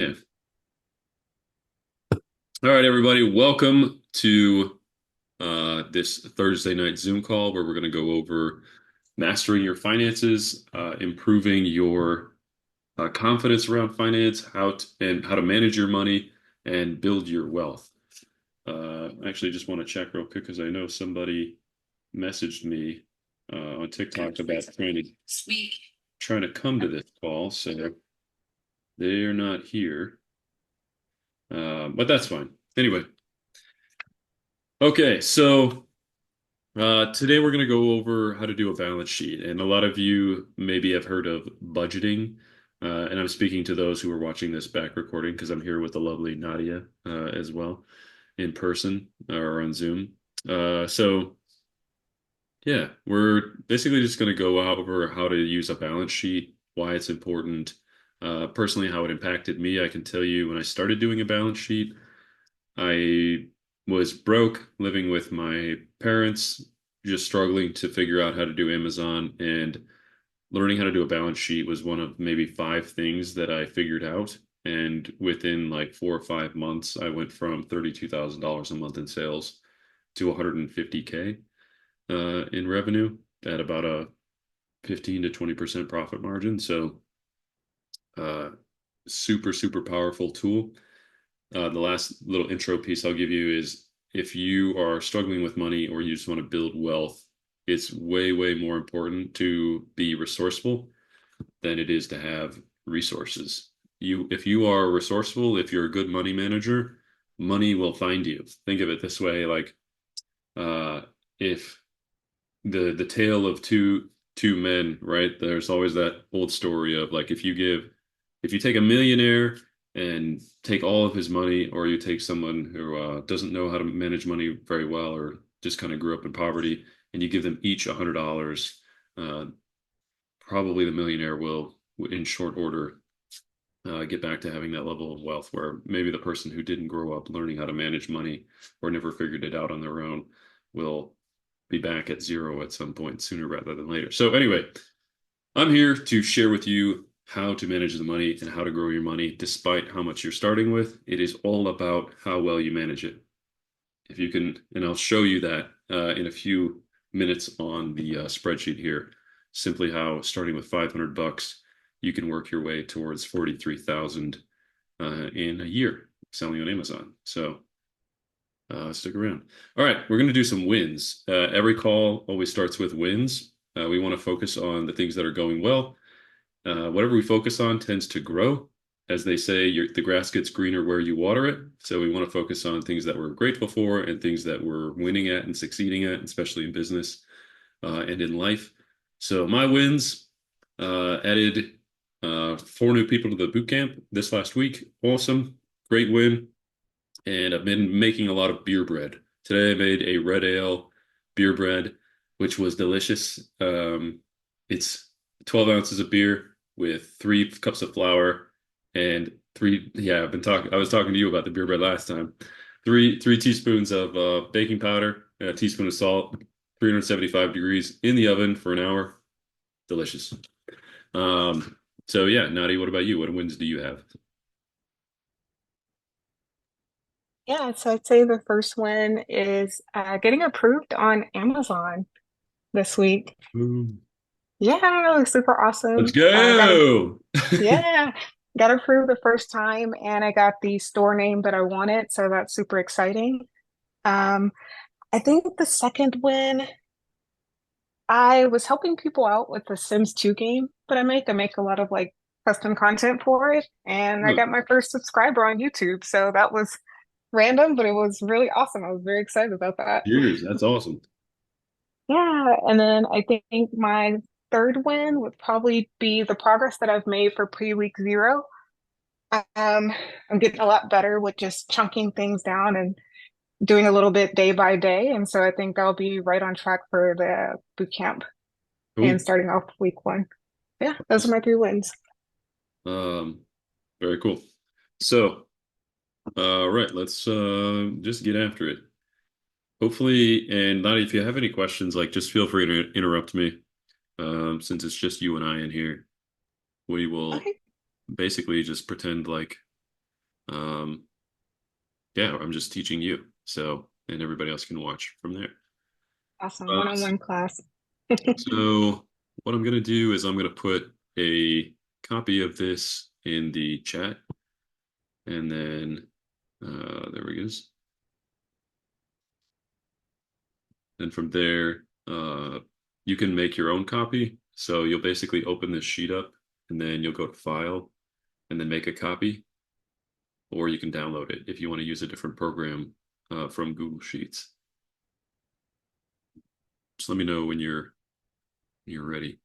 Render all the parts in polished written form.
Yeah. All right, everybody. Welcome to this Thursday night Zoom call where we're going to go over mastering your finances, improving your confidence around finance, how to manage your money and build your wealth. I actually just want to check real quick because I know somebody messaged me on TikTok about trying to come to this call, so they're not here. But that's fine. Anyway, okay, so today we're going to go over how to do a balance sheet. And a lot of you maybe have heard of budgeting. And I'm speaking to those who are watching this back recording because I'm here with the lovely Nadia as well in person or on Zoom. So yeah, we're basically just going to go over how to use a balance sheet, why it's important. Personally, how it impacted me. I can tell you when I started doing a balance sheet, I was broke, living with my parents, just struggling to figure out how to do Amazon, and learning how to do a balance sheet was one of maybe five things that I figured out. And within like 4 or 5 months, I went from $32,000 a month in sales to 150K in revenue at about a 15 to 20% profit margin. So, uh, super powerful tool. The last little intro piece I'll give you is if you are struggling with money or you just want to build wealth, it's way more important to be resourceful than it is to have resources. If you are resourceful, if you're a good money manager, money will find you. Think of it this way, like uh, if the tale of two men, right? There's always that old story of like if you take a millionaire and take all of his money, or you take someone who doesn't know how to manage money very well, or just kind of grew up in poverty, and you give them each $100, uh, probably the millionaire will, in short order, get back to having that level of wealth, where maybe the person who didn't grow up learning how to manage money or never figured it out on their own will be back at zero at some point sooner rather than later. So anyway, I'm here to share with you how to manage the money and how to grow your money despite how much you're starting with. It is all about how well you manage it. If you can, and I'll show you that in a few minutes on the spreadsheet here, simply how starting with 500 bucks, you can work your way towards 43,000 in a year selling on Amazon. So stick around. All right, we're going to do some wins. Every call always starts with wins. We want to focus on the things that are going well. Whatever we focus on tends to grow. As they say, the grass gets greener where you water it. So we want to focus on things that we're grateful for and things that we're winning at and succeeding at, especially in business and in life. So my wins added four new people to the boot camp this last week. Awesome. Great win. And I've been making a lot of beer bread. Today I made a red ale beer bread, which was delicious. It's 12 ounces of beer with 3 cups of flour and yeah, I was talking to you about the beer bread last time. Three teaspoons of baking powder, a teaspoon of salt, 375 degrees in the oven for an hour. Delicious. So yeah, Nadi, what about you? What wins do you have? Yeah, so I'd say the first one is getting approved on Amazon this week. Ooh. Yeah, it was super Let's awesome. go. Yeah, got approved the first time, and I got the store name that I wanted, so that's super exciting. Um, I think the second win, I was helping people out with the Sims 2 game that I make. I make a lot of like custom content for it, and I Huh. got my first subscriber on YouTube, so that was random, but it was really awesome. I was very excited about that. Cheers. That's awesome. Yeah, and then I think my third win would probably be the progress that I've made for pre-week zero. Um, I'm getting a lot better with just chunking things down and doing a little bit day by day. And so I think I'll be right on track for the boot camp and Cool. starting off week one. Yeah, those are my three wins. Um, Very cool. So, right, let's just get after it. Hopefully, and Lottie, if you have any questions, like just feel free to interrupt me. Since it's just you and I in here, we will Okay. basically just pretend like Um, yeah, I'm just teaching you. So, and everybody else can watch from there. Awesome. Uh, One-on-one class. so what I'm going to do is I'm going to put a copy of this in the chat, and then there we go. And from there, you can make your own copy. So you'll basically open this sheet up, and then you'll go to File, and then make a copy, or you can download it if you want to use a different program from Google Sheets. Just let me know when you're ready.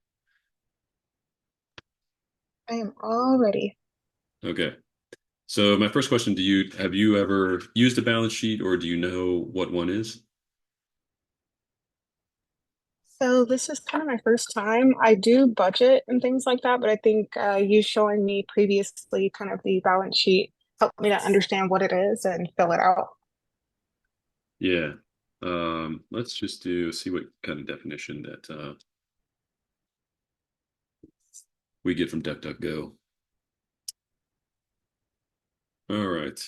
I am all ready. Okay. So my first question to you, have you ever used a balance sheet or do you know what one is? So this is kind of my first time. I do budget and things like that, but I think you showing me previously kind of the balance sheet helped me to understand what it is and fill it out. Yeah. Let's just see what kind of definition that we get from DuckDuckGo. All right.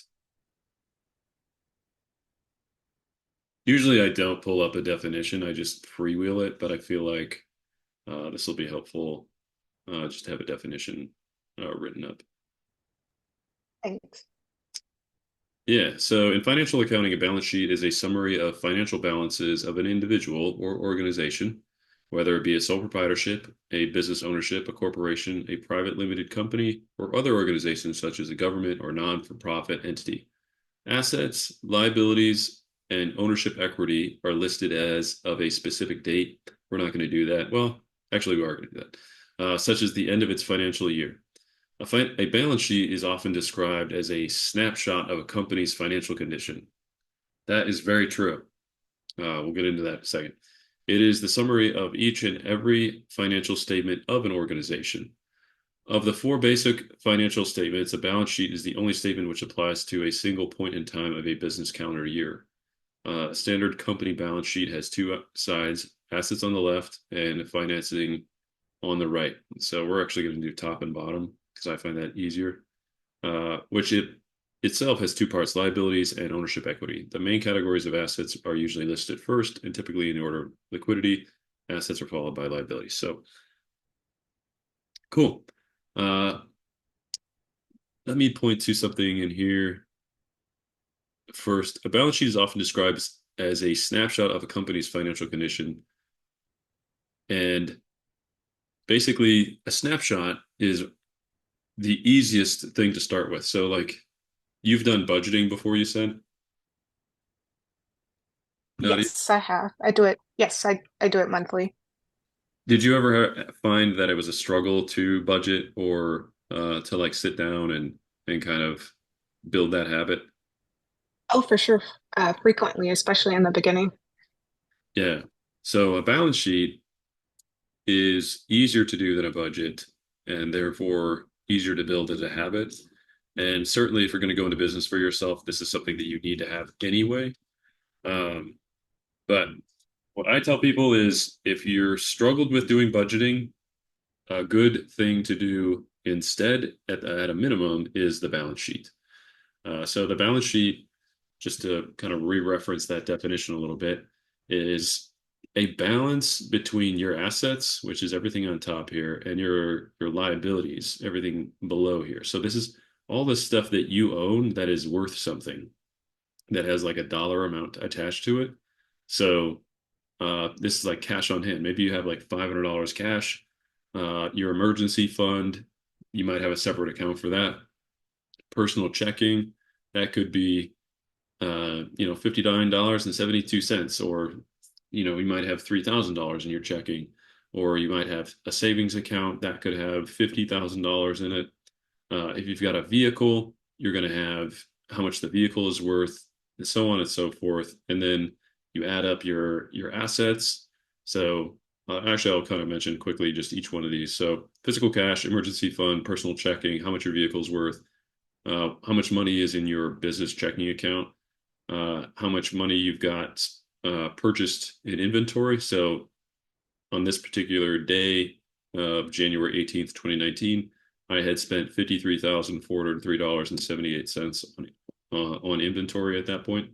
Usually I don't pull up a definition, I just freewheel it, but I feel like this will be helpful just to have a definition written up. Thanks. Yeah, so in financial accounting, a balance sheet is a summary of financial balances of an individual or organization, whether it be a sole proprietorship, a business ownership, a corporation, a private limited company, or other organizations such as a government or non-for-profit entity. Assets, liabilities, and ownership equity are listed as of a specific date. We're not going to do that. Well, actually, we are going to do that, such as the end of its financial year. A balance sheet is often described as a snapshot of a company's financial condition. That is very true. We'll get into that in a second. It is the summary of each and every financial statement of an organization. Of the four basic financial statements, a balance sheet is the only statement which applies to a single point in time of a business calendar year. A standard company balance sheet has two sides, assets on the left and financing on the right. So we're actually going to do top and bottom because I find that easier. Which it itself has two parts, liabilities and ownership equity. The main categories of assets are usually listed first and typically in order of liquidity. Assets are followed by liabilities. So cool. Uh, Let me point to something in here first. A balance sheet is often described as a snapshot of a company's financial condition. And basically, a snapshot is the easiest thing to start with. So, like, you've done budgeting before, you said? Nadia, Yes, I have. I do it. Yes, I do it monthly. did you ever find that it was a struggle to budget or to like sit down and kind of build that habit? Oh, for sure. Frequently, especially in the beginning. Yeah. So a balance sheet is easier to do than a budget and therefore easier to build as a habit. And certainly, if you're going to go into business for yourself, this is something that you need to have anyway. Um, but what I tell people is if you're struggled with doing budgeting, a good thing to do instead, at a minimum, is the balance sheet. So the balance sheet, just to kind of re-reference that definition a little bit, is a balance between your assets, which is everything on top here, and your liabilities, everything below here. So this is all the stuff that you own that is worth something, that has like a dollar amount attached to it. So this is like cash on hand. Maybe you have like $500 cash. Your emergency fund, you might have a separate account for that. Personal checking, that could be $59.72, or you might have $3,000 in your checking, or you might have a savings account that could have $50,000 in it. If you've got a vehicle, you're going to have how much the vehicle is worth, and so on and so forth. And then you add up your assets. So actually, I'll kind of mention quickly just each one of these. So physical cash, emergency fund, personal checking, how much your vehicle is worth, how much money is in your business checking account, how much money you've got purchased in inventory. So on this particular day of January 18th, 2019, I had spent $53,403.78 on inventory at that point.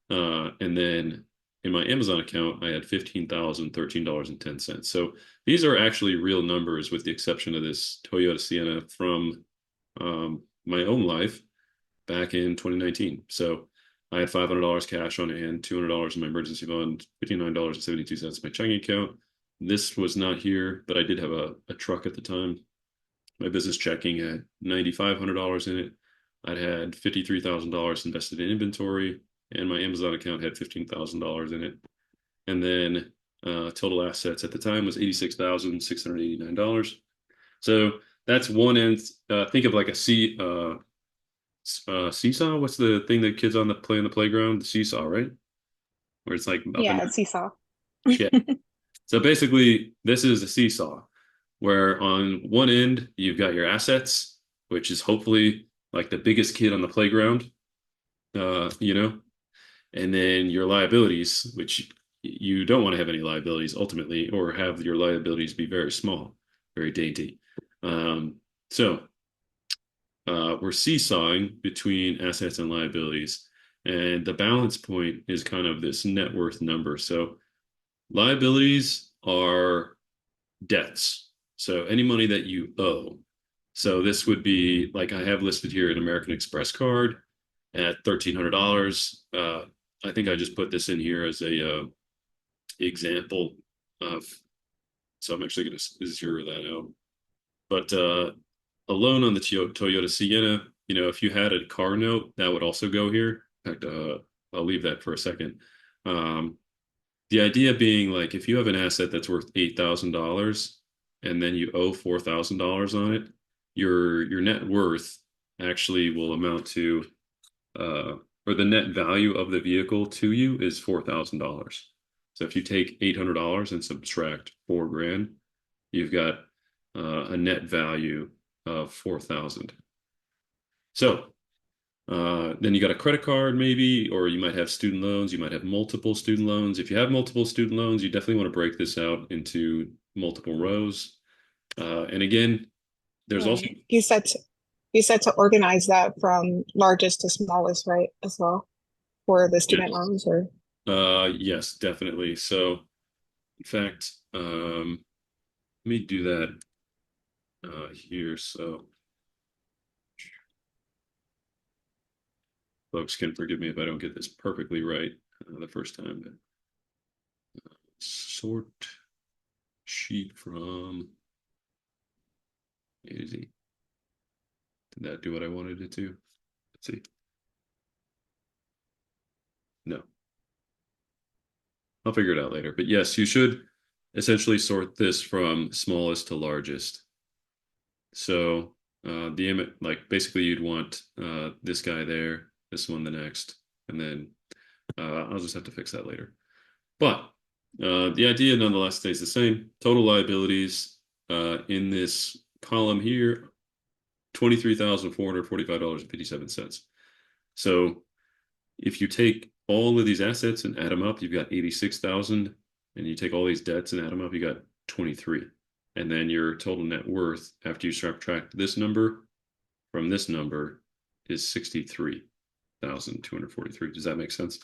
And then in my Amazon account, I had $15,013.10. So these are actually real numbers, with the exception of this Toyota Sienna from my own life back in 2019. So I had $500 cash on hand, $200 in my emergency fund, $59.72 in my checking account. This was not here, but I did have a truck at the time. My business checking had $9,500 in it. I'd had $53,000 invested in inventory, and my Amazon account had $15,000 in it. And then total assets at the time was $86,689. So that's one end. Think of like a seesaw. What's the thing that kids on the play in the playground? The seesaw, right? Where it's like up and Yeah, down. seesaw. Yeah. So basically, this is a seesaw where on one end you've got your assets, which is hopefully like the biggest kid on the playground, you know, and then your liabilities, which you don't want to have any liabilities ultimately, or have your liabilities be very small, very dainty. Um, so we're seesawing between assets and liabilities. And the balance point is kind of this net worth number. So liabilities are debts. So any money that you owe. So this would be like I have listed here an American Express card at $1,300. I think I just put this in here as a example of. So I'm actually going to zero that out. But a loan on the Toyota Sienna, if you had a car note, that would also go here. In fact, I'll leave that for a second. Um, the idea being like if you have an asset that's worth $8,000 and then you owe $4,000 on it, your net worth actually will amount to uh, or the net value of the vehicle to you is $4,000. So if you take $800 and subtract 4 grand, you've got a net value of 4,000. So then you got a credit card, maybe, or you might have student loans. You might have multiple student loans. If you have multiple student loans, you definitely want to break this out into multiple rows. And again, there's also, Right. You said to organize that from largest to smallest, right? As well for the student yes, loans or yes, definitely. So, in fact, let me do that here so folks can forgive me if I don't get this perfectly right the first time. Sort sheet from A to Z. Did that do what I wanted it to? Let's see. No, I'll figure it out later. But yes, you should essentially sort this from smallest to largest. So like basically you'd want this guy there, this one the next, and then I'll just have to fix that later. But the idea nonetheless stays the same. Total liabilities in this column here, $23,445.57. So if you take all of these assets and add them up, you've got 86,000, and you take all these debts and add them up, you got 23. And then your total net worth after you subtract this number from this number is 63,243. Does that make sense?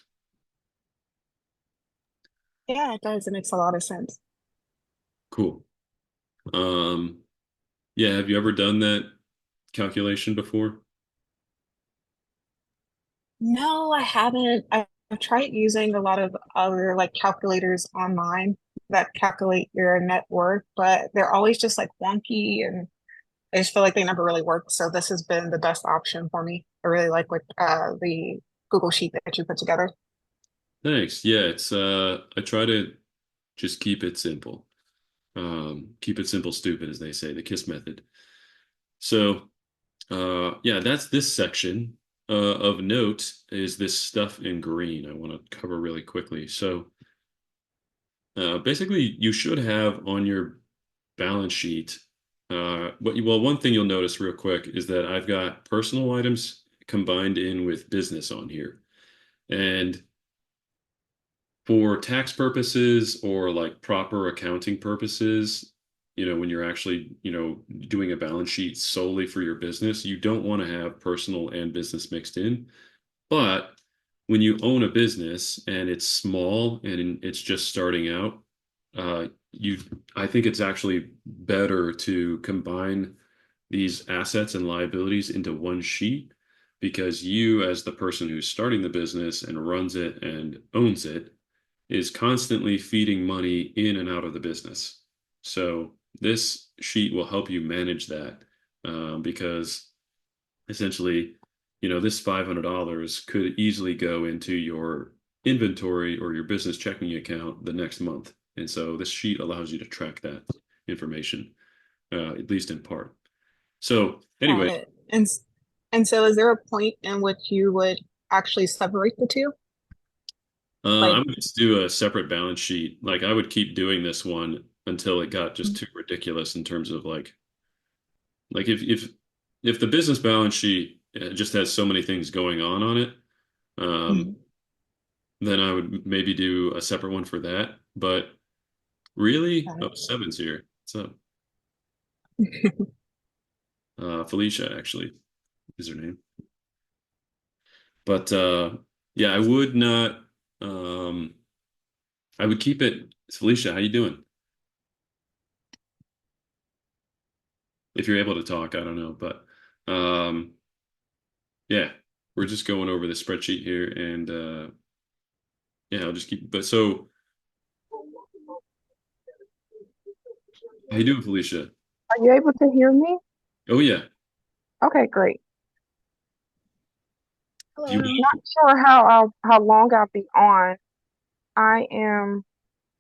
yeah, it does. It makes a lot of sense. Cool. Um, yeah, have you ever done that calculation before? No, I haven't. I've tried using a lot of other like calculators online that calculate your net worth, but they're always just like wonky and I just feel like they never really work. So this has been the best option for me. I really like what the Google sheet that you put together. Thanks. Yeah, it's I try to just keep it simple. Keep it simple, stupid, as they say, the KISS method. So, yeah, that's this section. Of note is this stuff in green I want to cover really quickly. So, basically, you should have on your balance sheet. Well, one thing you'll notice real quick is that I've got personal items combined in with business on here. And for tax purposes or like proper accounting purposes, when you're actually, doing a balance sheet solely for your business, you don't want to have personal and business mixed in. But when you own a business and it's small and it's just starting out, uh, you, I think it's actually better to combine these assets and liabilities into one sheet because you, as the person who's starting the business and runs it and owns it, is constantly feeding money in and out of the business. So this sheet will help you manage that because essentially, this $500 could easily go into your inventory or your business checking account the next month. And so this sheet allows you to track that information, at least in part. So Got anyway, it. And so is there a point in which you would actually separate the two? I Like, would just do a separate balance sheet. Like I would keep doing this one until it got just too ridiculous in terms of like if the business balance sheet just has so many things going on it, um, Mhm. then I would maybe do a separate one for that. But really, Got oh, it. Seven's here. What's up? Felicia actually is her name. But yeah, I would not. Um, I would keep it. Felicia, how you doing? If you're able to talk, I don't know, but um, yeah, we're just going over the spreadsheet here, and yeah, I'll just keep. But so, how you doing, Felicia? Are you able to hear me? Oh yeah. Okay, great. Do you Hello. Not sure how long I'll be on. I am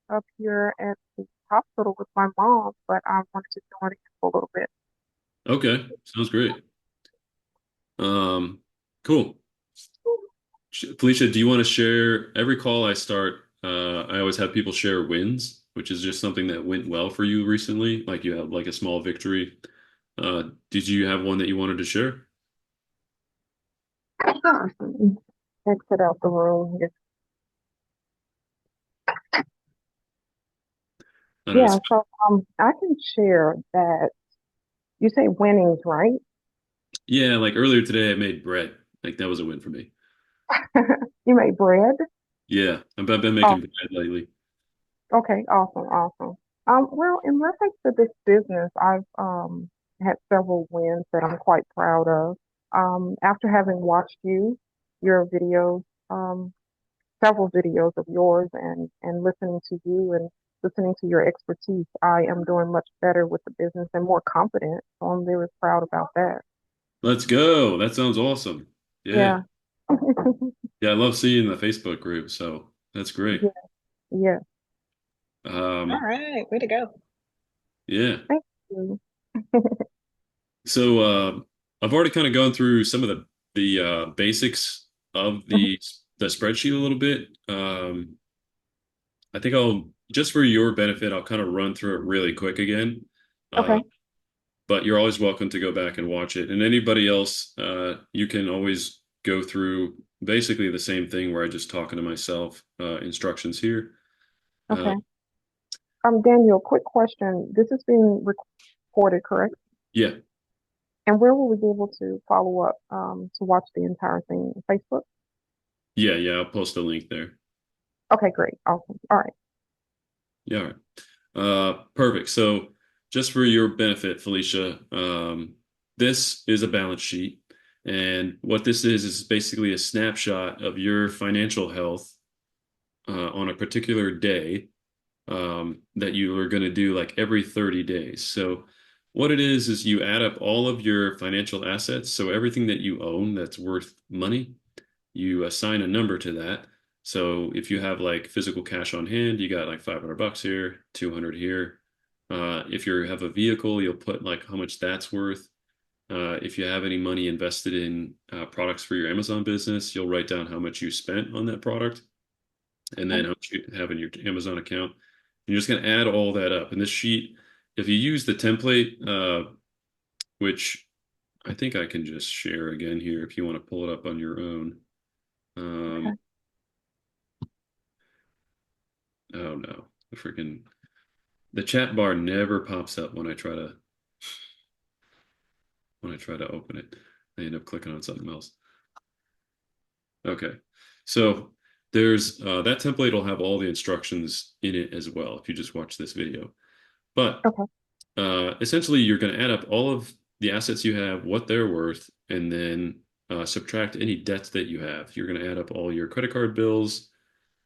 up here at the hospital with my mom, but I wanted to join in for a little bit. okay? Sounds great. Um, cool. Felicia, do you want to share? Every call I start, I always have people share wins, which is just something that went well for you recently, like you have like a small victory. Did you have one that you wanted to share? Sure. Exit out the room. I know it's Yeah, so I can share that you say winnings, right? yeah, like earlier today I made bread. Like that was a win for me. You made bread. Yeah, I've been Oh, making bread lately. okay, awesome, awesome. Well, in reference to this business, I've had several wins that I'm quite proud of. After having watched your videos, several videos of yours, and listening to you and listening to your expertise, I am doing much better with the business and more confident. So I'm very proud about that. Let's go. That sounds awesome. Yeah. Yeah, Yeah, I love seeing the Facebook group, so that's great. yeah, yeah. All Um, right, way to go. yeah. Thank you. So I've already kind of gone through some of the basics of the spreadsheet a little bit. I think I'll just for your benefit, I'll kind of run through it really quick again. Uh, Okay, but you're always welcome to go back and watch it. And anybody else, you can always go through basically the same thing where I just talking to myself, instructions here. Uh, okay. Daniel, quick question. This is being recorded, correct? yeah, And where will we be able to follow up to watch the entire thing? Facebook? yeah. I'll post a link there. Okay, great. Awesome. All right. Yeah, all right. Perfect. So just for your benefit, Felicia, this is a balance sheet. And what this is basically a snapshot of your financial health on a particular day that you are going to do like every 30 days. So what it is you add up all of your financial assets. So everything that you own that's worth money, you assign a number to that. So if you have like physical cash on hand, you got like $500 here, 200 here. If you have a vehicle, you'll put like how much that's worth. If you have any money invested in products for your Amazon business, you'll write down how much you spent on that product and then Okay. how much you have in your Amazon account. You're just going to add all that up. And this sheet, if you use the template, which I think I can just share again here if you want to pull it up on your own. Okay. Um, oh no, the freaking. The chat bar never pops up when I try to open it. I end up clicking on something else. Okay. So there's that template will have all the instructions in it as well if you just watch this video. But Okay. essentially, you're going to add up all of the assets you have, what they're worth, and then subtract any debts that you have. You're going to add up all your credit card bills,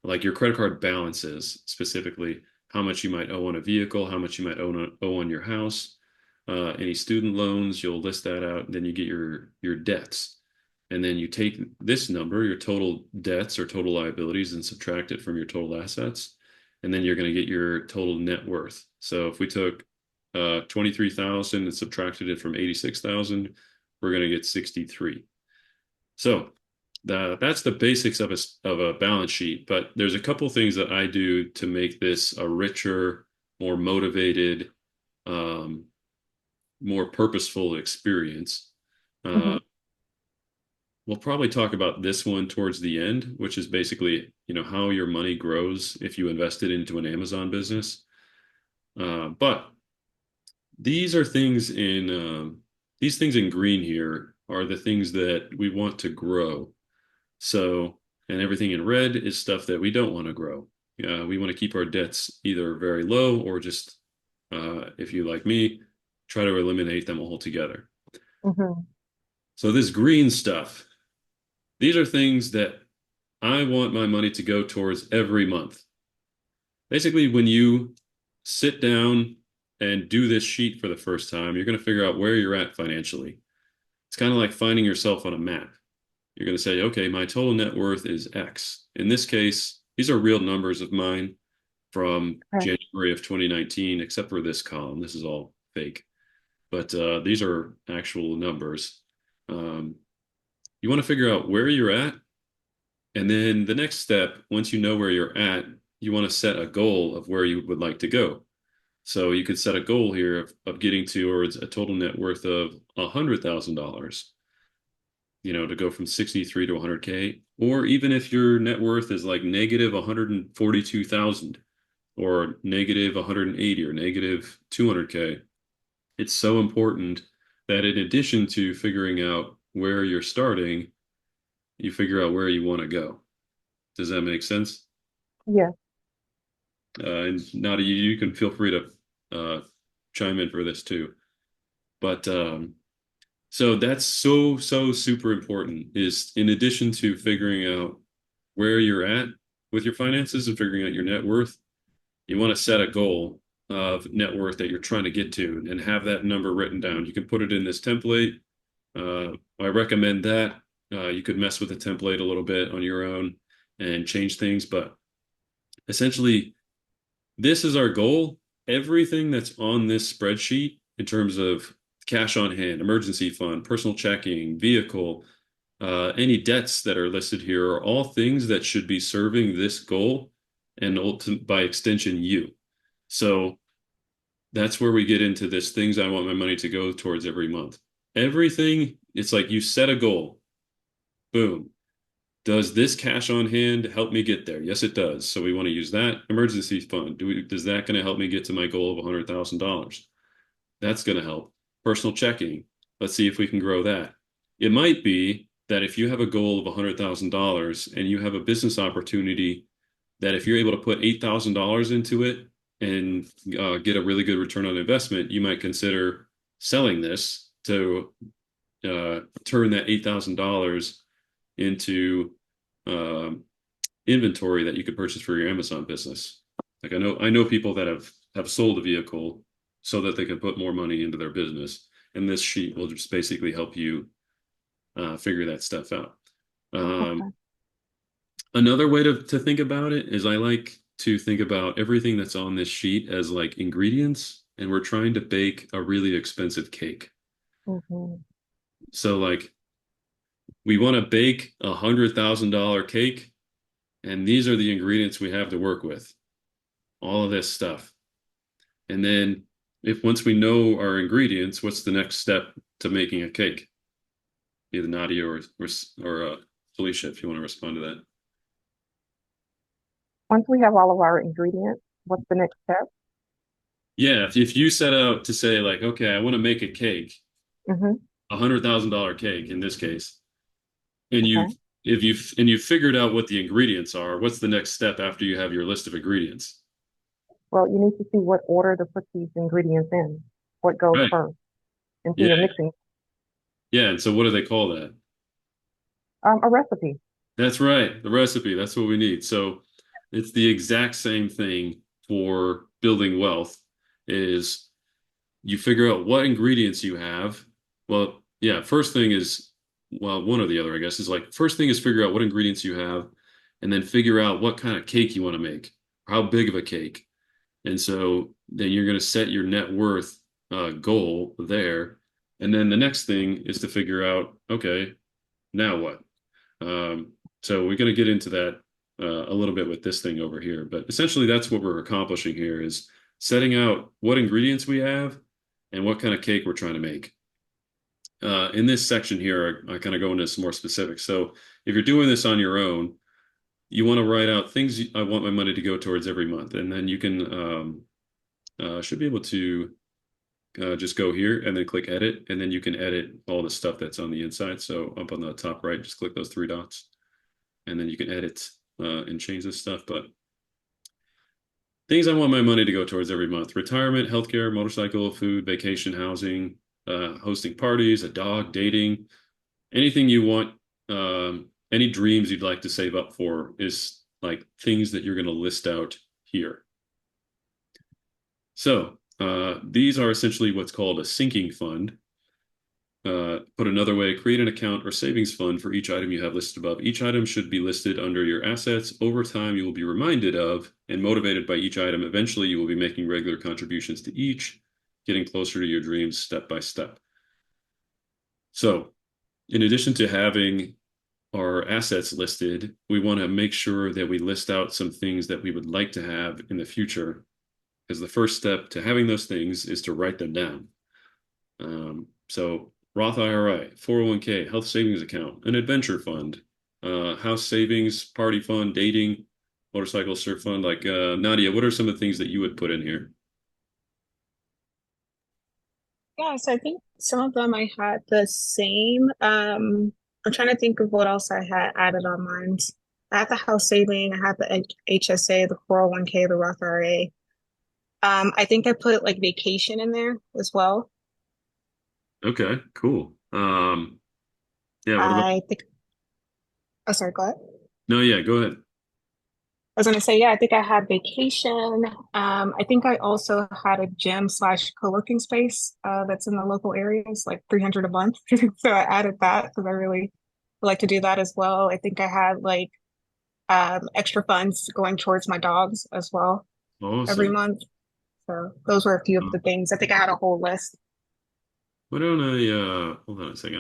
like your credit card balances, specifically how much you might owe on a vehicle, how much you might owe on your house, any student loans. You'll list that out. Then you get your debts, and then you take this number, your total debts or total liabilities, and subtract it from your total assets, and then you're going to get your total net worth. So if we took 23,000 and subtracted it from 86,000, we're going to get 63. So that's the basics of a balance sheet. But there's a couple things that I do to make this a richer, more motivated, um, more purposeful experience. Hmm. Uh, we'll probably talk about this one towards the end, which is basically, how your money grows if you invest it into an Amazon business. But these are these things in green here are the things that we want to grow. So, and everything in red is stuff that we don't want to grow. We want to keep our debts either very low or just, if you like me, try to eliminate them altogether. Hmm. So this green stuff, these are things that I want my money to go towards every month. Basically, when you sit down and do this sheet for the first time, you're going to figure out where you're at financially. It's kind of like finding yourself on a map. You're going to say, okay, my total net worth is X. In this case, these are real numbers of mine from Okay. January of 2019, except for this column. This is all fake, but these are actual numbers. Um, you want to figure out where you're at. And then the next step, once you know where you're at, you want to set a goal of where you would like to go. So you could set a goal here of getting towards a total net worth of $100,000, to go from 63 to 100K. Or even if your net worth is like negative 142,000 or negative 180 or negative 200K, it's so important that in addition to figuring out where you're starting, you figure out where you want to go. Does that make sense? Yes. And Nada, you can feel free to chime in for this too. But so that's so super important is in addition to figuring out where you're at with your finances and figuring out your net worth, you want to set a goal of net worth that you're trying to get to and have that number written down. You can put it in this template. I recommend that. You could mess with the template a little bit on your own and change things, but essentially, this is our goal. Everything that's on this spreadsheet in terms of cash on hand, emergency fund, personal checking, vehicle, any debts that are listed here are all things that should be serving this goal and by extension, you. So that's where we get into this things I want my money to go towards every month. Everything, it's like you set a goal. Boom. Does this cash on hand help me get there? Yes, it does. So we want to use that emergency fund. Does that going to help me get to my goal of $100,000? That's going to help. Personal checking. Let's see if we can grow that. It might be that if you have a goal of $100,000 and you have a business opportunity that if you're able to put $8,000 into it and get a really good return on investment, you might consider selling this to turn that $8,000 into um, inventory that you could purchase for your Amazon business. Like I know people that have sold a vehicle so that they can put more money into their business, and this sheet will just basically help you figure that stuff out. Um, Okay. Another way to think about it is I like to think about everything that's on this sheet as like ingredients, and we're trying to bake a really expensive cake. Hmm. So like we want to bake $100,000 cake, and these are the ingredients we have to work with. All of this stuff. And then if once we know our ingredients, what's the next step to making a cake? Either Nadia or Felicia, if you want to respond to that. Once we have all of our ingredients, what's the next step? Yeah, if you set out to say like, okay, I want to make a cake, Hmm. $100,000 cake in this case, and Okay. you've figured out what the ingredients are, what's the next step after you have your list of ingredients? Well, you need to see what order to put these ingredients in, what goes Right. first into Yeah. your mixing. Yeah. And so what do they call that? A recipe. That's right. The recipe. That's what we need. So it's the exact same thing for building wealth is you figure out what ingredients you have. Well, yeah, first thing is, well, one or the other, I guess, is like first thing is figure out what ingredients you have and then figure out what kind of cake you want to make, how big of a cake. And so then you're going to set your net worth goal there. And then the next thing is to figure out, okay, now what? Um, so we're going to get into that a little bit with this thing over here. But essentially, that's what we're accomplishing here is setting out what ingredients we have and what kind of cake we're trying to make. In this section here, I kind of go into some more specifics. So if you're doing this on your own, you want to write out things I want my money to go towards every month. And then you can should be able to just go here and then click edit, and then you can edit all the stuff that's on the inside. So up on the top right, just click those three dots, and then you can edit and change this stuff. But things I want my money to go towards every month: retirement, healthcare, motorcycle, food, vacation, housing, hosting parties, a dog, dating, anything you want, any dreams you'd like to save up for is like things that you're going to list out here. So these are essentially what's called a sinking fund. Put another way, create an account or savings fund for each item you have listed above. Each item should be listed under your assets. Over time, you will be reminded of and motivated by each item. Eventually, you will be making regular contributions to each, getting closer to your dreams step by step. So, in addition to having our assets listed, we want to make sure that we list out some things that we would like to have in the future, because the first step to having those things is to write them down. So Roth IRA, 401k, health savings account, an adventure fund, house savings, party fund, dating, motorcycle surf fund. Like Nadia, what are some of the things that you would put in here? Yeah, so I think some of them I had the same. I'm trying to think of what else I had added on mine. I had the house saving, I had the HSA, the 401k, the Roth IRA. I think I put like vacation in there as well. Okay, cool. Yeah, what about? I think, oh, sorry, go ahead. No, yeah, go ahead. I was gonna say, yeah, I think I had vacation. I think I also had a gym slash co-working space that's in the local areas, like 300 a month. So I added that because I really like to do that as well. I think I had like extra funds going towards my dogs as well every Awesome. month. So those were a few of the things. I think I had a whole list. Why don't I, hold on a second.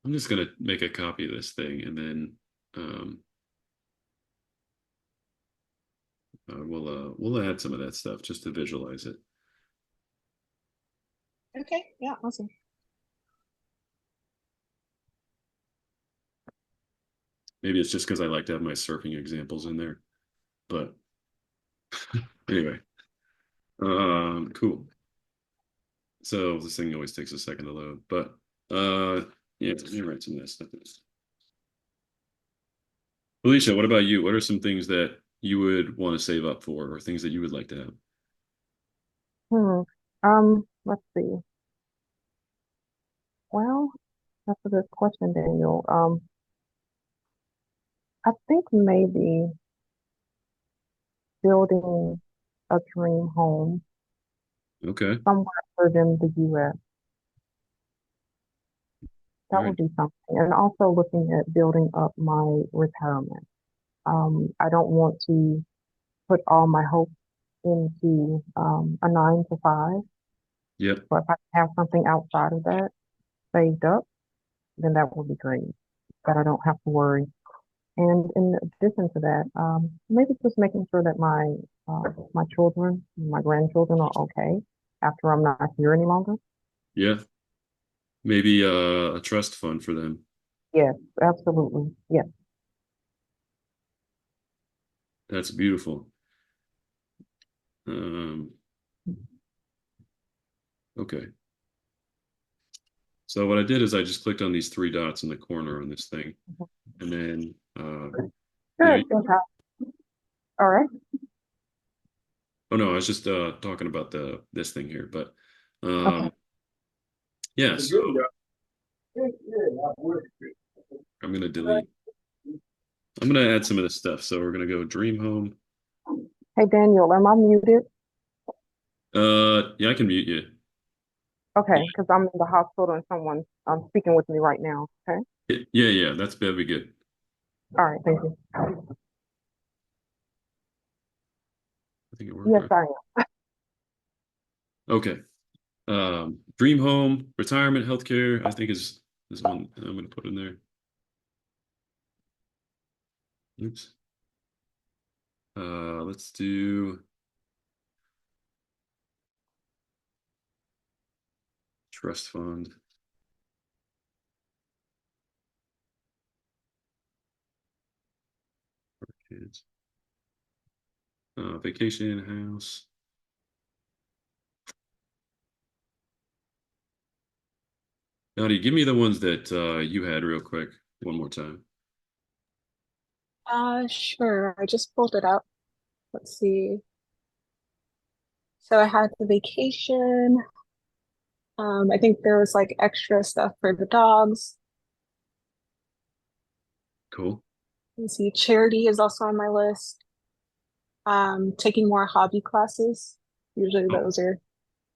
I'm just gonna make a copy of this thing and then um, we'll add some of that stuff just to visualize it. Okay, yeah, awesome. Maybe it's just because I like to have my surfing examples in there. But anyway, cool. So this thing always takes a second to load, but yeah, let me write some of that stuff. Alicia, what about you? What are some things that you would want to save up for, or things that you would like to have? Hmm. Let's see. Well, that's a good question, Daniel. I think maybe building a dream home Okay, somewhere other than the US. all That would right, be something. And also looking at building up my retirement. I don't want to put all my hope into a 9 to 5, yep, but if I have something outside of that saved up, then that would be great. That I don't have to worry. And in addition to that, maybe just making sure that my children, my grandchildren are okay after I'm not here any longer. yeah, maybe a trust fund for them. Yes, absolutely. Yes. That's beautiful. Um, okay. So what I did is I just clicked on these three dots in the corner on this thing, and then you know, Good, fantastic. All right. oh no, I was just talking about the this thing here, but Okay. um, yeah. So I'm gonna delete. I'm gonna add some of this stuff. So we're gonna go Dream Home. Hey, Daniel, am I muted? Yeah, I can mute you. Okay, because I'm in the hospital and someone speaking with me right now. Okay. Yeah, yeah, that'd be good. All right. Thank you. I think it worked Yes, right. I am. Okay. Dream home, retirement, healthcare, I think is one I'm gonna put in there. Oops. Let's do trust fund, kids, vacation house. Nadia, give me the ones that you had real quick, one more time. Sure. I just pulled it up. Let's see. So I had the vacation. I think there was like extra stuff for the dogs. Cool. Let's see. Charity is also on my list. Taking more hobby classes. Usually Oh, those are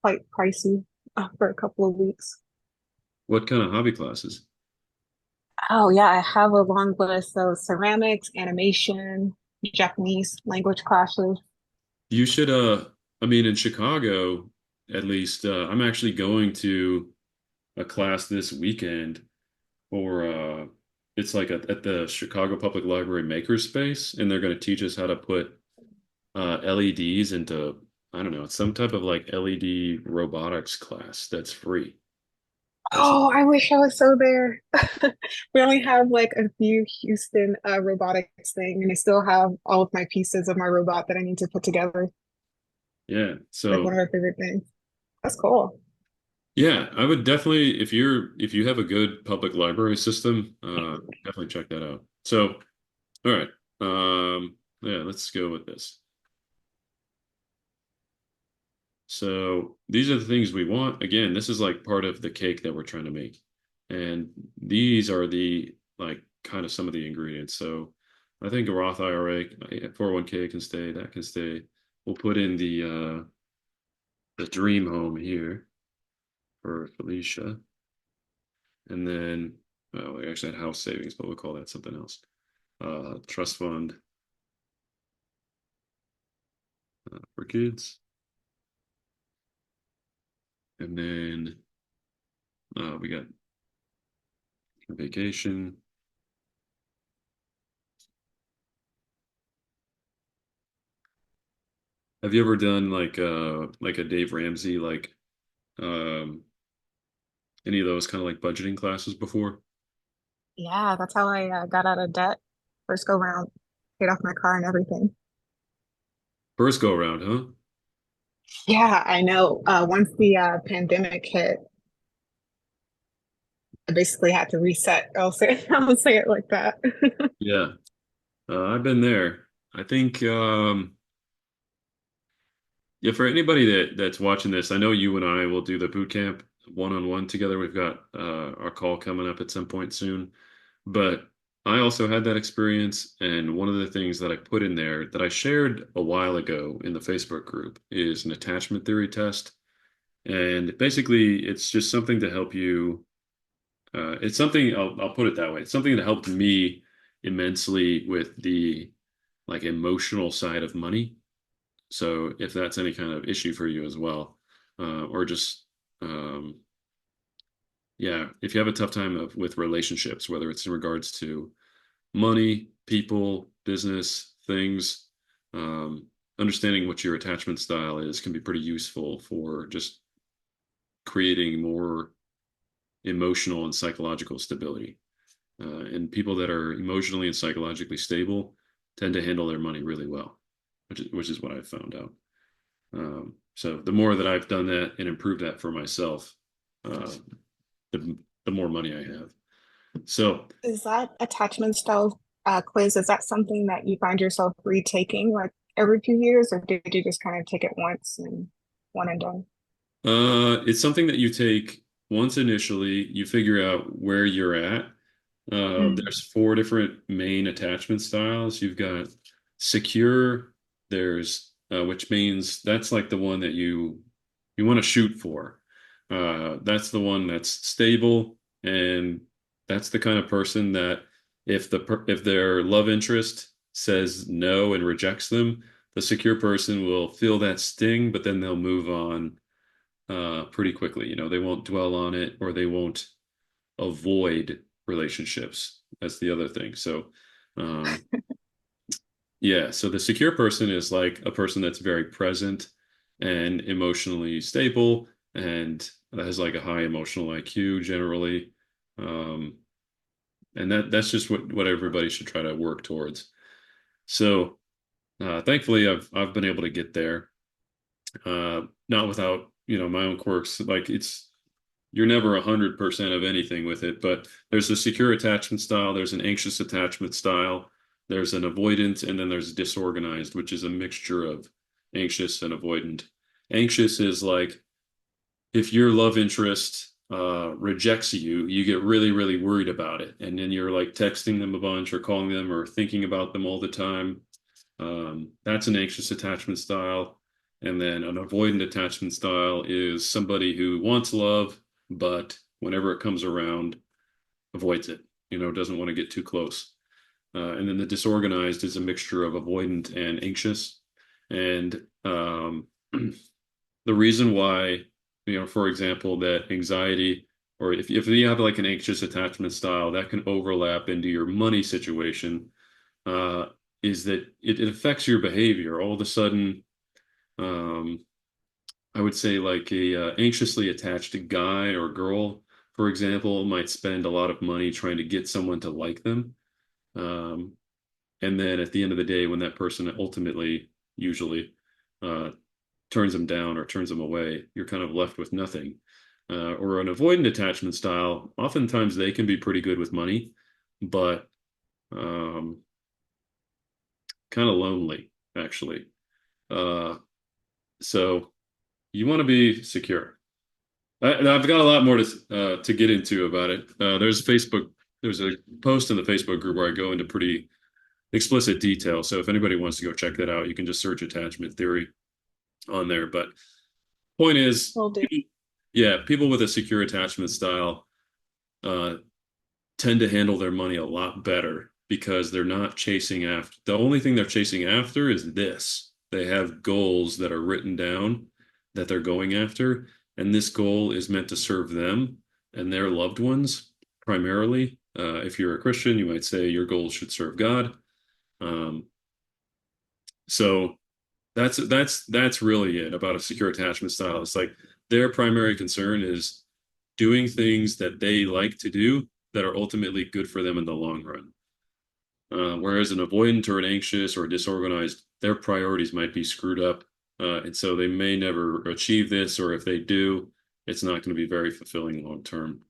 quite pricey for a couple of weeks. what kind of hobby classes? Oh yeah, I have a long list. So ceramics, animation, Japanese language classes. You should I mean in Chicago at least I'm actually going to a class this weekend for it's like at the Chicago Public Library Makerspace, and they're going to teach us how to put LEDs into, I don't know, it's some type of like LED robotics class that's free. That should, Oh, I wish I was so there. We only have like a few Houston robotics thing, and I still have all of my pieces of my robot that I need to put together. yeah. Like one So of my favorite things. That's cool. yeah, I would definitely if you have a good public library system, definitely check that out. So all right, yeah, let's go with this. So these are the things we want. Again, this is like part of the cake that we're trying to make. And these are the like kind of some of the ingredients. So I think a Roth IRA, 401k can stay, that can stay. We'll put in the dream home here for Felicia. And then we actually had house savings, but we'll call that something else. Trust fund for kids. And then we got vacation. Have you ever done like a Dave Ramsey um any of those kind of like budgeting classes before? Yeah, that's how I got out of debt. First go round, paid off my car and everything. First go around, huh? Yeah, I know. Once the pandemic hit, I basically had to reset. I'll say it like that. Yeah. I've been there. I think yeah, for anybody that's watching this, I know you and I will do the boot camp one-on-one together. We've got our call coming up at some point soon. But I also had that experience, and one of the things that I put in there that I shared a while ago in the Facebook group is an attachment theory test. And basically, it's just something to help you. It's something, I'll put it that way. It's something that helped me immensely with the like emotional side of money. So if that's any kind of issue for you as well, or just um, yeah, if you have a tough time with relationships, whether it's in regards to money, people, business, things, understanding what your attachment style is can be pretty useful for just creating more emotional and psychological stability. And people that are emotionally and psychologically stable tend to handle their money really well, which is what I've found out. So the more that I've done that and improved that for myself, uh, the more money I have. So Is that attachment style quiz? Is that something that you find yourself retaking like every few years, or did you just kind of take it once and one and done? it's something that you take once initially, you figure out where you're at. Mm. There's four different main attachment styles. You've got secure, there's which means that's like the one that you want to shoot for. That's the one that's stable, and that's the kind of person that if their love interest says no and rejects them, the secure person will feel that sting, but then they'll move on pretty quickly. They won't dwell on it, or they won't avoid relationships. That's the other thing. So, um, yeah, so the secure person is like a person that's very present and emotionally stable and has like a high emotional IQ generally. Um, and that's just what everybody should try to work towards. So, thankfully, I've been able to get there, not without my own quirks. Like you're never 100% of anything with it, but there's a secure attachment style, there's an anxious attachment style, there's an avoidant, and then there's disorganized, which is a mixture of anxious and avoidant. Anxious is like if your love interest rejects you, you get really, really worried about it. And then you're like texting them a bunch or calling them or thinking about them all the time. That's an anxious attachment style. And then an avoidant attachment style is somebody who wants love, but whenever it comes around, avoids it, doesn't want to get too close. And then the disorganized is a mixture of avoidant and anxious. And the reason why, for example, that anxiety, or if you have like an anxious attachment style, that can overlap into your money situation, uh, is that it affects your behavior. All of a sudden, um, I would say like a anxiously attached guy or girl, for example, might spend a lot of money trying to get someone to like them. Um, and then at the end of the day, when that person ultimately, usually, uh, turns them down or turns them away, you're kind of left with nothing. Or an avoidant attachment style, oftentimes they can be pretty good with money, but um, kind of lonely, actually. Uh, so you want to be secure. I've got a lot more to get into about it. There's a post in the Facebook group where I go into pretty explicit detail. So if anybody wants to go check that out, you can just search attachment theory on there. But point is, Will do. yeah, people with a secure attachment style uh, tend to handle their money a lot better because they're not chasing after. The only thing they're chasing after is this. They have goals that are written down that they're going after, and this goal is meant to serve them and their loved ones primarily. If you're a Christian, you might say your goals should serve God. Um, so that's really it about a secure attachment style. It's like their primary concern is doing things that they like to do that are ultimately good for them in the long run. Whereas an avoidant or an anxious or a disorganized, their priorities might be screwed up. And so they may never achieve this, or if they do, it's not going to be very fulfilling long term.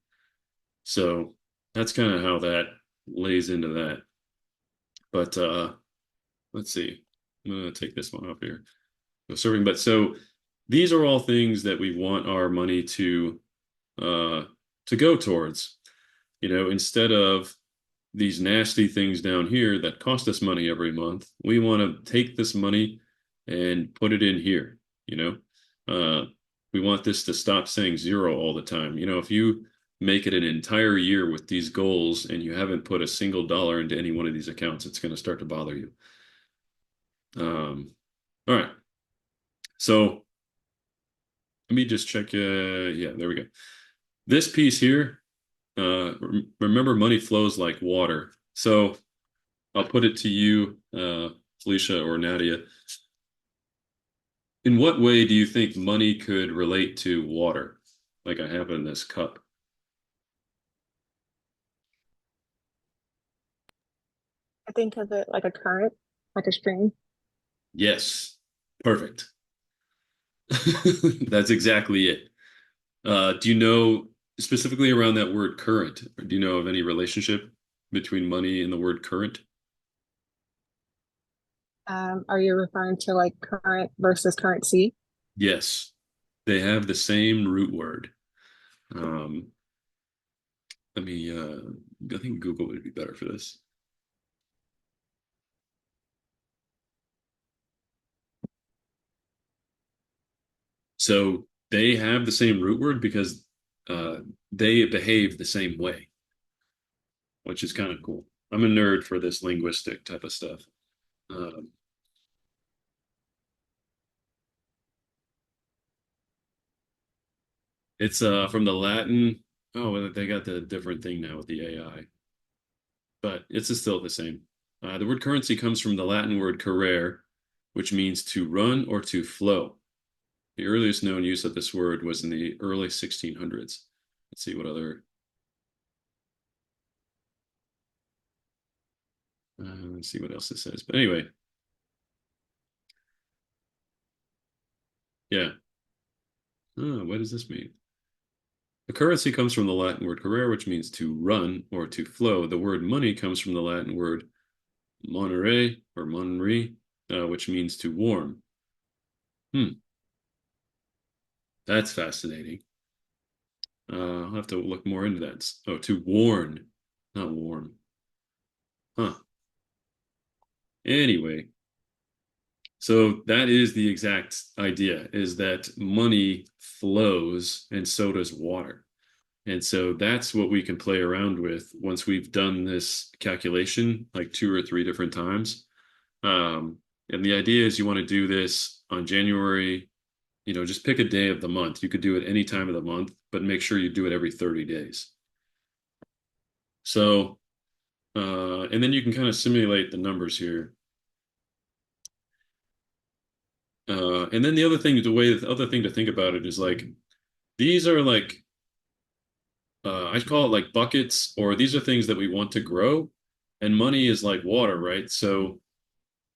So that's kind of how that lays into that. But let's see. I'm going to take this one off here. So serving, but so these are all things that we want our money uh, to go towards. Instead of these nasty things down here that cost us money every month, we want to take this money and put it in here. You know, uh, we want this to stop saying zero all the time. If you make it an entire year with these goals and you haven't put a single dollar into any one of these accounts, it's going to start to bother you. All right. So let me just check. Yeah, there we go. This piece here, remember money flows like water. So I'll put it to you, Felicia or Nadia. In what way do you think money could relate to water, like I have in this cup? I think of it like a current, like a stream. Yes, perfect. That's exactly it. Do you know specifically around that word current? Or do you know of any relationship between money and the word current? Are you referring to like current versus currency? Yes, they have the same root word. Um, let me, I think Google would be better for this. So they have the same root word because uh, they behave the same way, which is kind of cool. I'm a nerd for this linguistic type of stuff. Um, it's from the Latin. Oh, well, they got the different thing now with the AI, but it's still the same. The word currency comes from the Latin word currere, which means to run or to flow. The earliest known use of this word was in the early 1600s. Let's see what other. Let's see what else it says. But anyway, yeah. Oh, what does this mean? The currency comes from the Latin word currere, which means to run or to flow. The word money comes from the Latin word monere or monri, which means to warm. Hmm, that's fascinating. I'll have to look more into that. Oh, to warn, not warm. Huh. Anyway, so that is the exact idea, is that money flows and so does water. And so that's what we can play around with once we've done this calculation like two or three different times. Um, and the idea is you want to do this on January, just pick a day of the month. You could do it any time of the month, but make sure you do it every 30 days. So, and then you can kind of simulate the numbers here. And then the other thing to think about it is like, these are like, I'd call it like buckets, or these are things that we want to grow. And money is like water, right? So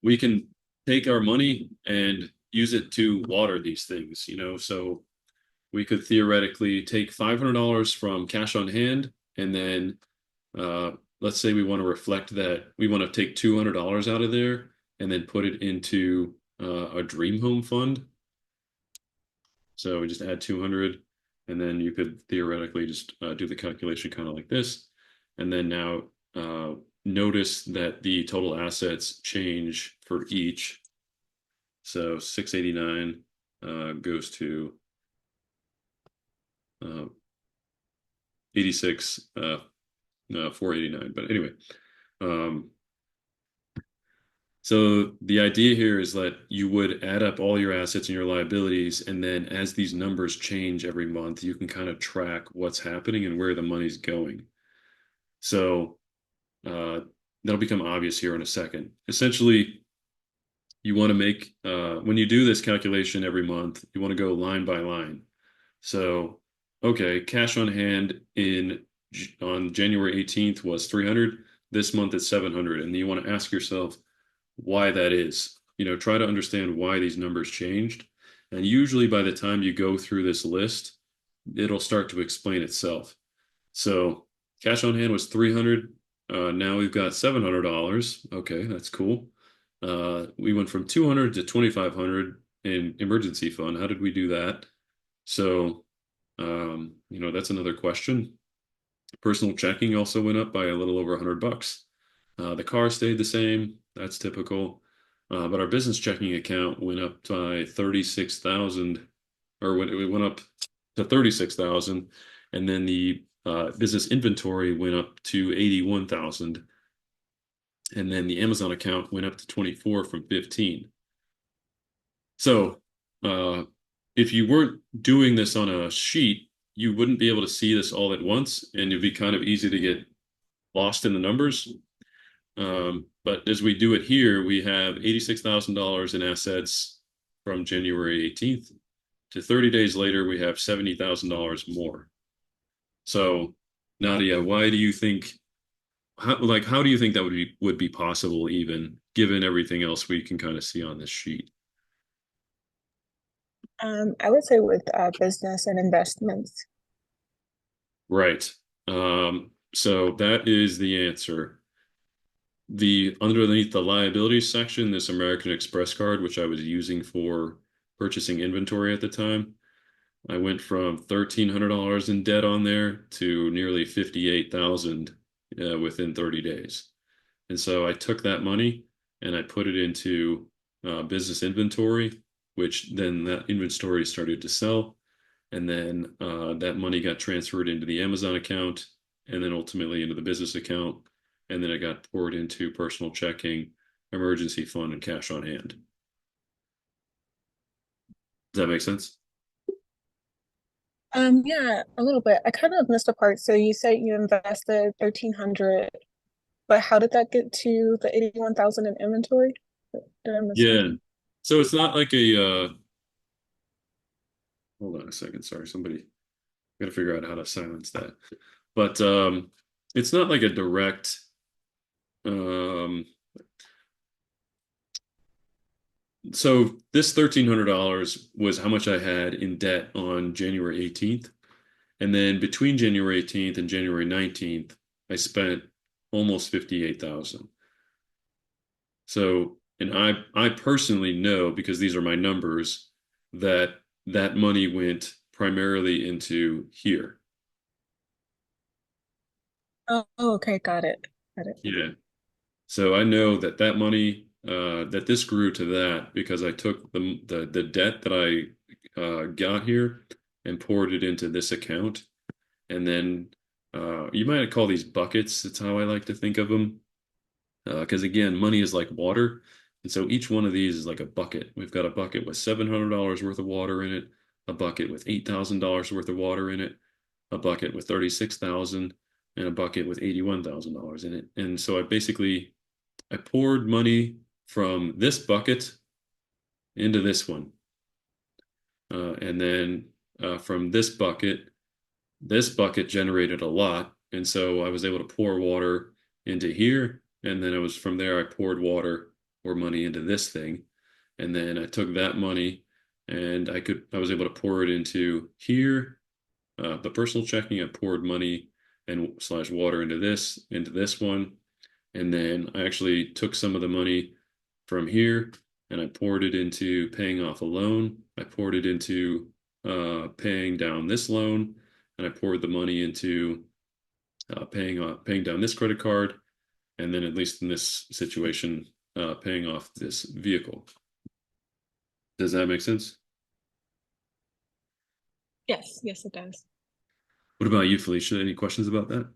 we can take our money and use it to water these things. So we could theoretically take $500 from cash on hand, and then uh, let's say we want to reflect that we want to take $200 out of there and then put it into a dream home fund. So we just add 200, and then you could theoretically just do the calculation kind of like this. And then now notice that the total assets change for each. So 689 goes to uh, 86, 489. But anyway, um, so the idea here is that you would add up all your assets and your liabilities, and then as these numbers change every month, you can kind of track what's happening and where the money's going. So uh, that'll become obvious here in a second. Essentially, you want to make when you do this calculation every month, you want to go line by line. So, okay, cash on hand in on January 18th was 300. This month it's 700, and you want to ask yourself why that is. Try to understand why these numbers changed. And usually by the time you go through this list, it'll start to explain itself. So cash on hand was 300. Now we've got $700. Okay, that's cool. We went from 200 to 2,500 in emergency fund. How did we do that? So, that's another question. Personal checking also went up by a little over $100. The car stayed the same. That's typical. But our business checking account went up by 36,000, or when it went up to 36,000, and then the business inventory went up to 81,000, and then the Amazon account went up to 24 from 15. So, uh, if you weren't doing this on a sheet, you wouldn't be able to see this all at once, and it'd be kind of easy to get lost in the numbers. But as we do it here, we have $86,000 in assets from January 18th to 30 days later, we have $70,000 more. So, Nadia, why do you think, how do you think that would be possible even given everything else we can kind of see on this sheet? I would say with business and investments. Right. So that is the answer. The underneath the liability section, this American Express card, which I was using for purchasing inventory at the time, I went from $1,300 in debt on there to nearly 58,000 within 30 days. And so I took that money and I put it into business inventory, which then that inventory started to sell. And then that money got transferred into the Amazon account and then ultimately into the business account. And then it got poured into personal checking, emergency fund, and cash on hand. Does that make sense? Yeah, a little bit. I kind of missed a part. So you said you invested 1,300, but how did that get to the 81,000 in inventory? Did I miss Yeah. something? So it's not like hold on a second. Sorry, somebody got to figure out how to silence that. But it's not like a direct, um, so this $1,300 was how much I had in debt on January 18th. And then between January 18th and January 19th, I spent almost 58,000. So, and I personally know because these are my numbers that that money went primarily into here. Okay, got it. Got it. Yeah. So I know that that money that this grew to that because I took the debt that I got here and poured it into this account. And then you might call these buckets. That's how I like to think of them. Because again, money is like water. And so each one of these is like a bucket. We've got a bucket with $700 worth of water in it, a bucket with $8,000 worth of water in it, a bucket with 36,000, and a bucket with $81,000 in it. And so I poured money from this bucket into this one. And then from this bucket generated a lot. And so I was able to pour water into here. And then it was from there I poured water or money into this thing. And then I took that money and I was able to pour it into here. The personal checking, I poured money and slash water into this one. And then I actually took some of the money from here and I poured it into paying off a loan. I poured it into paying down this loan, and I poured the money into paying down this credit card, and then at least in this situation, paying off this vehicle. Does that make sense? Yes, yes, it does. What about you, Felicia? Any questions about that?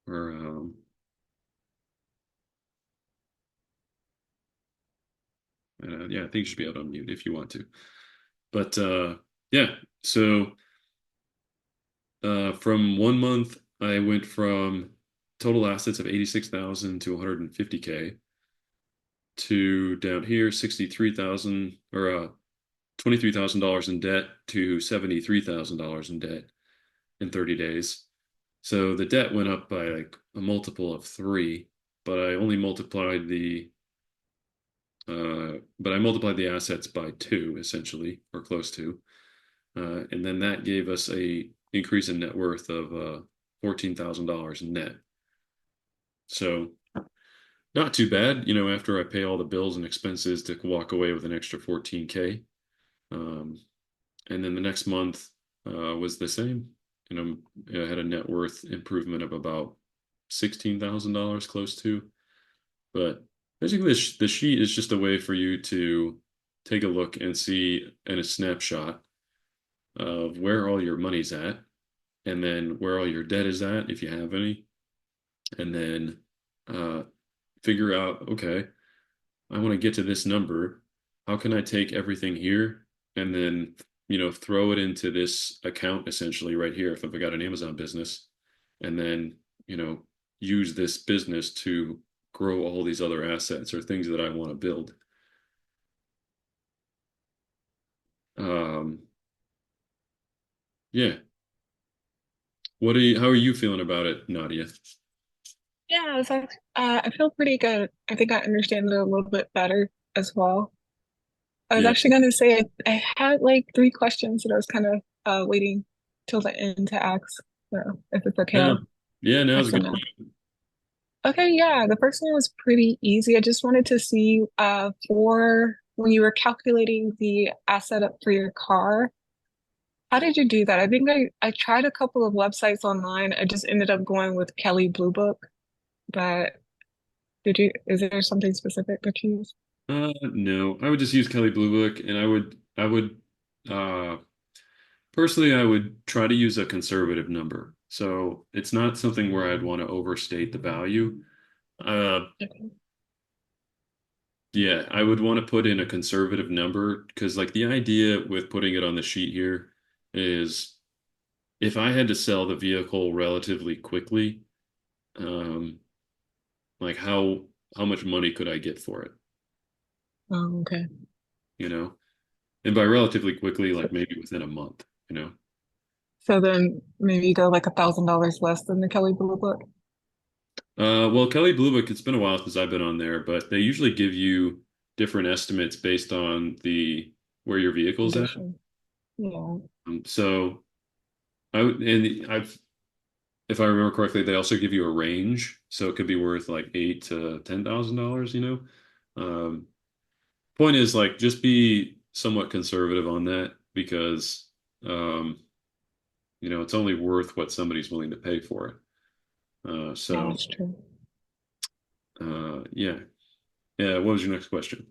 Or yeah, I think you should be able to unmute if you want to. But yeah, so from 1 month, I went from total assets of 86,000 to 150K to down here 63,000 or $23,000 in debt to $73,000 in debt in 30 days. So the debt went up by like a multiple of three, but I only multiplied but I multiplied the assets by two essentially, or close to. And then that gave us a increase in net worth of $14,000 net. So not too bad, after I pay all the bills and expenses to walk away with an extra 14K. Um, and then the next month was the same. I had a net worth improvement of about $16,000 close to. But basically, the sheet is just a way for you to take a look and see in a snapshot of where all your money's at, and then where all your debt is at, if you have any, and then uh, figure out, okay, I want to get to this number. How can I take everything here and then, throw it into this account essentially right here if I've got an Amazon business, and then, you know, use this business to grow all these other assets or things that I want to build. Um, yeah. How are you feeling about it, Nadia? Yeah, I feel pretty good. I think I understand it a little bit better as well. I was Yeah. actually going to say I had like three questions that I was kind of waiting till the end to ask. So if it's okay, Yeah. I'll Yeah, now's a ask them good now. time. Okay, yeah, the first one was pretty easy. I just wanted to see for when you were calculating the asset up for your car, how did you do that? I think I tried a couple of websites online. I just ended up going with Kelly Blue Book, but is there something specific that you use? No, I would just use Kelly Blue Book, and uh, personally, I would try to use a conservative number. So it's not something where I'd want to overstate the value. Uh, Okay. yeah, I would want to put in a conservative number because, like, the idea with putting it on the sheet here is if I had to sell the vehicle relatively quickly, um, like how much money could I get for it, Oh, okay. you know? And by relatively quickly, So, like maybe within a month, you know? so then maybe you go like $1,000 less than the Kelly Blue Book Well, Kelly Blue Book, it's been a while since I've been on there, but they usually give you different estimates based on the where your vehicle's at. condition. Yeah. So and I've, if I remember correctly, they also give you a range, so it could be worth like $8,000 to $10,000, you know. Point is like just be somewhat conservative on that because um, it's only worth what somebody's willing to pay for it. Yeah, So that's true. yeah. Yeah, what was your next question?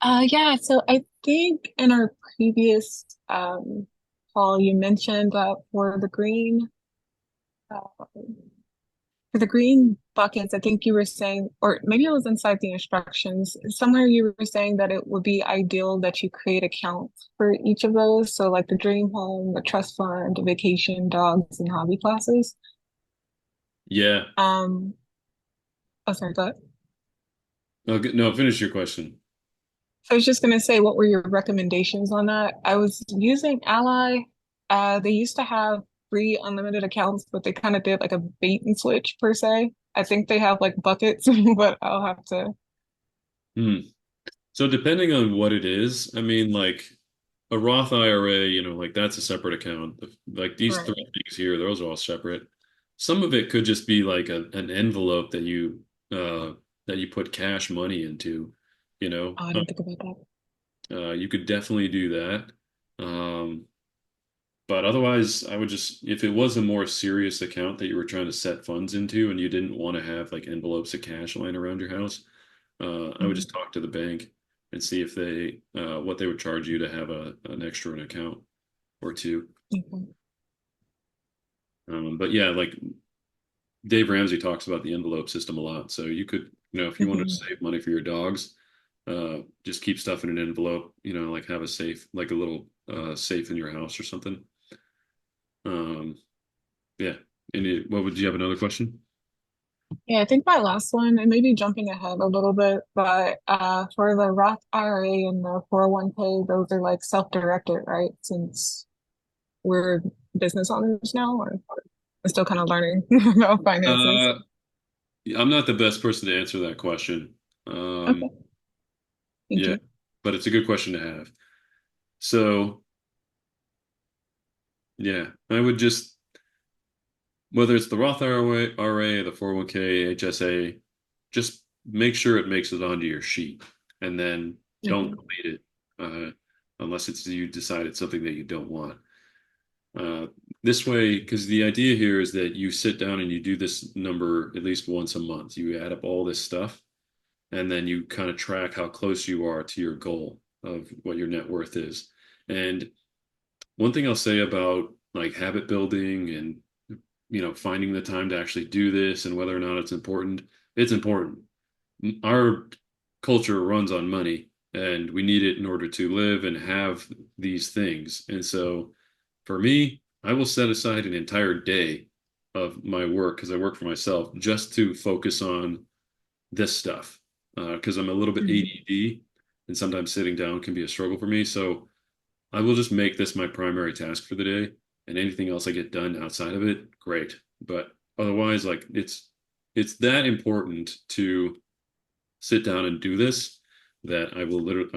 Yeah, so I think in our previous call you mentioned that for the green buckets, I think you were saying, or maybe it was inside the instructions, somewhere you were saying that it would be ideal that you create accounts for each of those. So like the dream home, the trust fund, the vacation, dogs, and hobby classes. Yeah. Um, oh, sorry, go ahead. Okay, no, finish your question. I was just gonna say, what were your recommendations on that? I was using Ally. They used to have free unlimited accounts, but they kind of did like a bait and switch per se. I think they have like buckets, but I'll have to. Hmm. So depending on what it is, I mean, like a Roth IRA, like that's a separate account. Like these three Right. things here, those are all separate. Some of it could just be like an envelope that you put cash money into, you know. Oh, I didn't think about that. You could definitely do that. Um, but otherwise, I would just, if it was a more serious account that you were trying to set funds into and you didn't want to have like envelopes of cash lying around your house, I would just Mhm. talk to the bank and see if what they would charge you to have an extra an account or two. Okay. But yeah, like Dave Ramsey talks about the envelope system a lot. So you could, if you wanted to Mhm. save money for your dogs, just keep stuff in an envelope, like have a safe, like a little safe in your house or something. Um, yeah. What would you have another question? Yeah, I think my last one, and maybe jumping ahead a little bit, but for the Roth IRA and the 401k, those are like self-directed, right? Since we're business owners now, or I'm still kind of learning about finances. Uh, I'm not the best person to answer that question. Um, Okay, thank yeah, you. but it's a good question to have. So, yeah, I would just, whether it's the Roth IRA, the 401k, HSA, just make sure it makes it onto your sheet and then don't Mhm. delete it unless it's you decide it's something that you don't want. Uh, this way, because the idea here is that you sit down and you do this number at least once a month. You add up all this stuff and then you kind of track how close you are to your goal of what your net worth is. And one thing I'll say about like habit building and finding the time to actually do this and whether or not it's important. Our culture runs on money and we need it in order to live and have these things. And so for me, I will set aside an entire day of my work because I work for myself just to focus on this stuff because I'm a little bit Mhm. ADD and sometimes sitting down can be a struggle for me. So I will just make this my primary task for the day, and anything else I get done outside of it, great. But otherwise, like it's that important to sit down and do this that I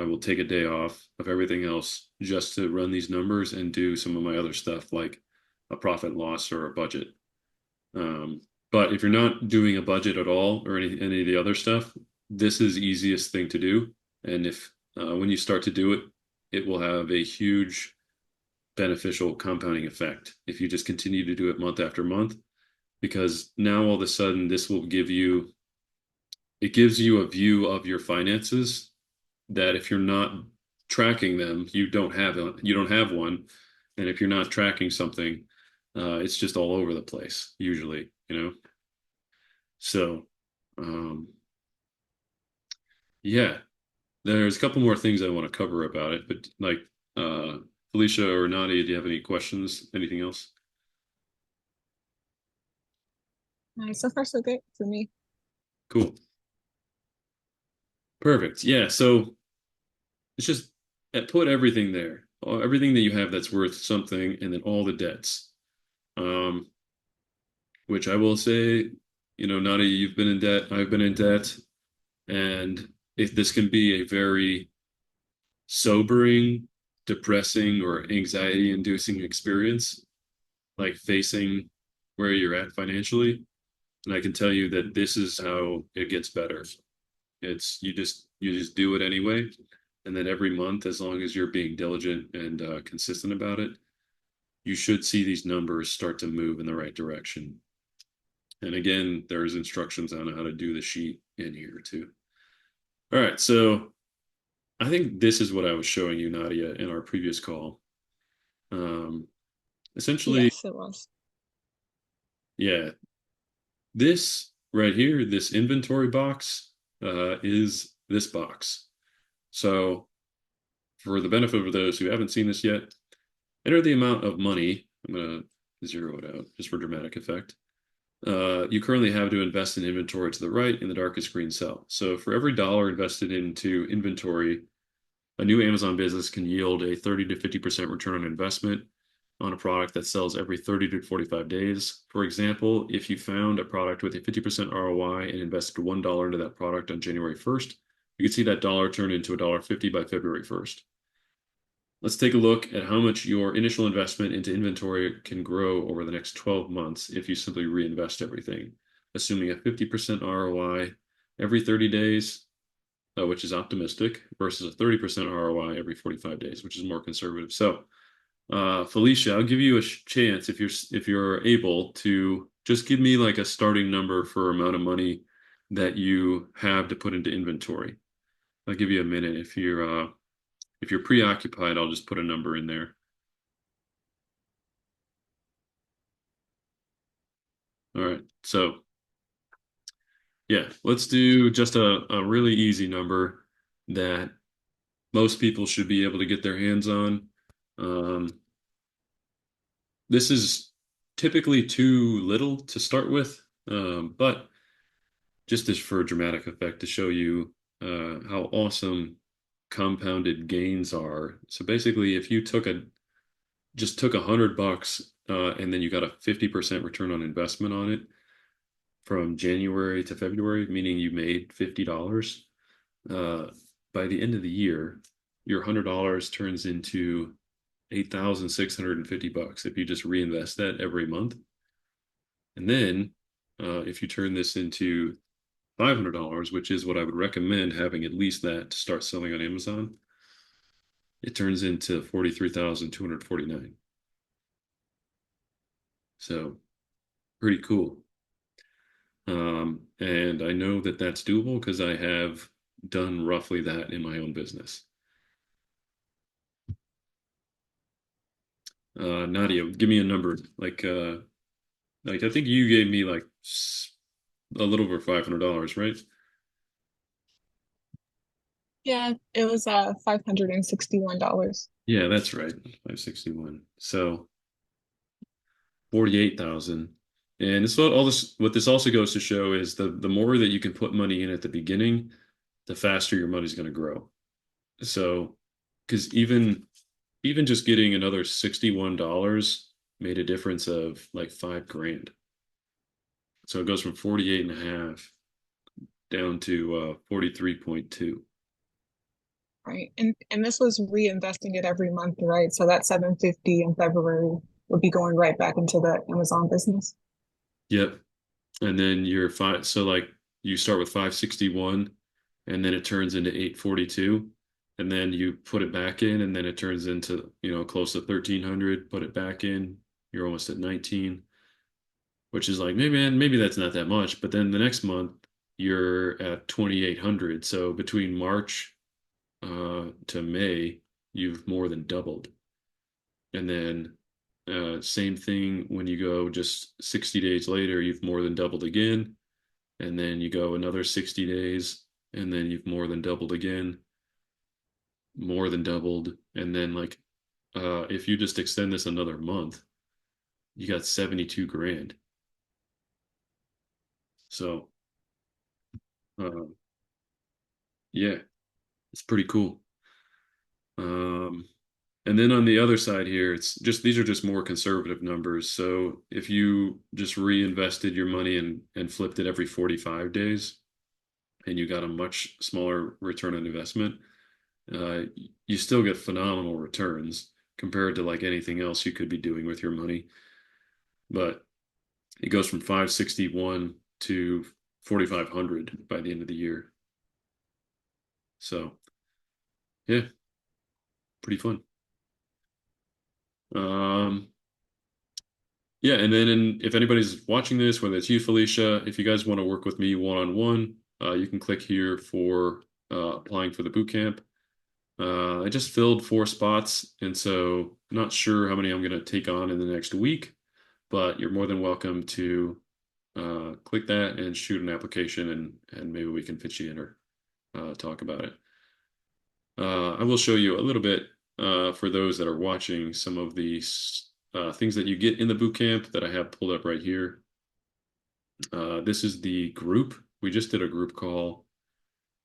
will take a day off of everything else just to run these numbers and do some of my other stuff like a profit and loss or a budget. Um, but if you're not doing a budget at all or any of the other stuff, this is the easiest thing to do. And if when you start to do it, it will have a huge beneficial compounding effect if you just continue to do it month after month, because now all of a sudden this will give you it gives you a view of your finances that if you're not tracking them, you don't have one, and if you're not tracking something, it's just all over the place usually, you know. So, um, yeah, there's a couple more things I want to cover about it, but like uh, Felicia or Nadia, do you have any questions? Anything else? So far, so good for me. Cool, perfect. Yeah, so it's just put everything there, everything that you have that's worth something, and then all the debts. Um, which I will say, Nadia, you've been in debt, I've been in debt, and if this can be a very sobering, depressing, or anxiety-inducing experience, like facing where you're at financially. And I can tell you that this is how it gets better. It's you just do it anyway, and then every month, as long as you're being diligent and consistent about it, you should see these numbers start to move in the right direction. And again, there's instructions on how to do the sheet in here too. All right, so I think this is what I was showing you, Nadia, in our previous call. Um, essentially, Yes, it was. yeah, this right here, this inventory box, is this box. So, for the benefit of those who haven't seen this yet, enter the amount of money. I'm going to zero it out just for dramatic effect. You currently have to invest in inventory to the right in the darkest green cell. So, for every dollar invested into inventory, a new Amazon business can yield a 30 to 50% return on investment on a product that sells every 30 to 45 days. For example, if you found a product with a 50% ROI and invested $1 into that product on January 1st, you could see that dollar turn into $1.50 by February 1st. Let's take a look at how much your initial investment into inventory can grow over the next 12 months if you simply reinvest everything, assuming a 50% ROI every 30 days, which is optimistic, versus a 30% ROI every 45 days, which is more conservative. So, Felicia, I'll give you a chance if you're able to just give me like a starting number for amount of money that you have to put into inventory. I'll give you a minute. If you're preoccupied, I'll just put a number in there. All right. So, yeah, let's do just a really easy number that most people should be able to get their hands on. Um, this is typically too little to start with, but just as for a dramatic effect to show you how awesome compounded gains are. So basically, if you took $100 and then you got a 50% return on investment on it from January to February, meaning you made $50, uh, by the end of the year, your $100 turns into 8,650 bucks if you just reinvest that every month. And then if you turn this into $500, which is what I would recommend having at least that to start selling on Amazon, it turns into 43,249. So pretty cool. And I know that that's doable because I have done roughly that in my own business. Nadia, give me a number. Like I think you gave me like a little over $500, right? Yeah, it was $561. Yeah, that's right. 561. So 48,000. And this what this also goes to show is the more that you can put money in at the beginning, the faster your money's going to grow. So, because even just getting another $61 made a difference of like 5 grand. So it goes from 48 and a half down to 43.2. Right. And this was reinvesting it every month, right? So that 750 in February would be going right back into the Amazon business. Yep. And then you're five, so like you start with 561 and then it turns into 842 and then you put it back in and then it turns into, close to 1300, put it back in, you're almost at 19, which is like maybe that's not that much, but then the next month you're at 2800. So between March to May, you've more than doubled. And then same thing when you go just 60 days later, you've more than doubled again. And then you go another 60 days, and then you've more than doubled again, more than doubled. And then, like, if you just extend this another month, you got 72 grand. So, uh, yeah, it's pretty cool. Um, and then on the other side here, it's just these are just more conservative numbers. So if you just reinvested your money and flipped it every 45 days and you got a much smaller return on investment, uh, you still get phenomenal returns compared to like anything else you could be doing with your money. But it goes from 561 to 4,500 by the end of the year. So yeah, pretty fun. Um, yeah, and then if anybody's watching this, whether it's you, Felicia, if you guys want to work with me one-on-one, you can click here for applying for the boot camp. I just filled 4 spots, and so not sure how many I'm going to take on in the next week, but you're more than welcome to click that and shoot an application, and maybe we can fit you in or talk about it. I will show you a little bit for those that are watching some of these things that you get in the boot camp that I have pulled up right here. This is the group. We just did a group call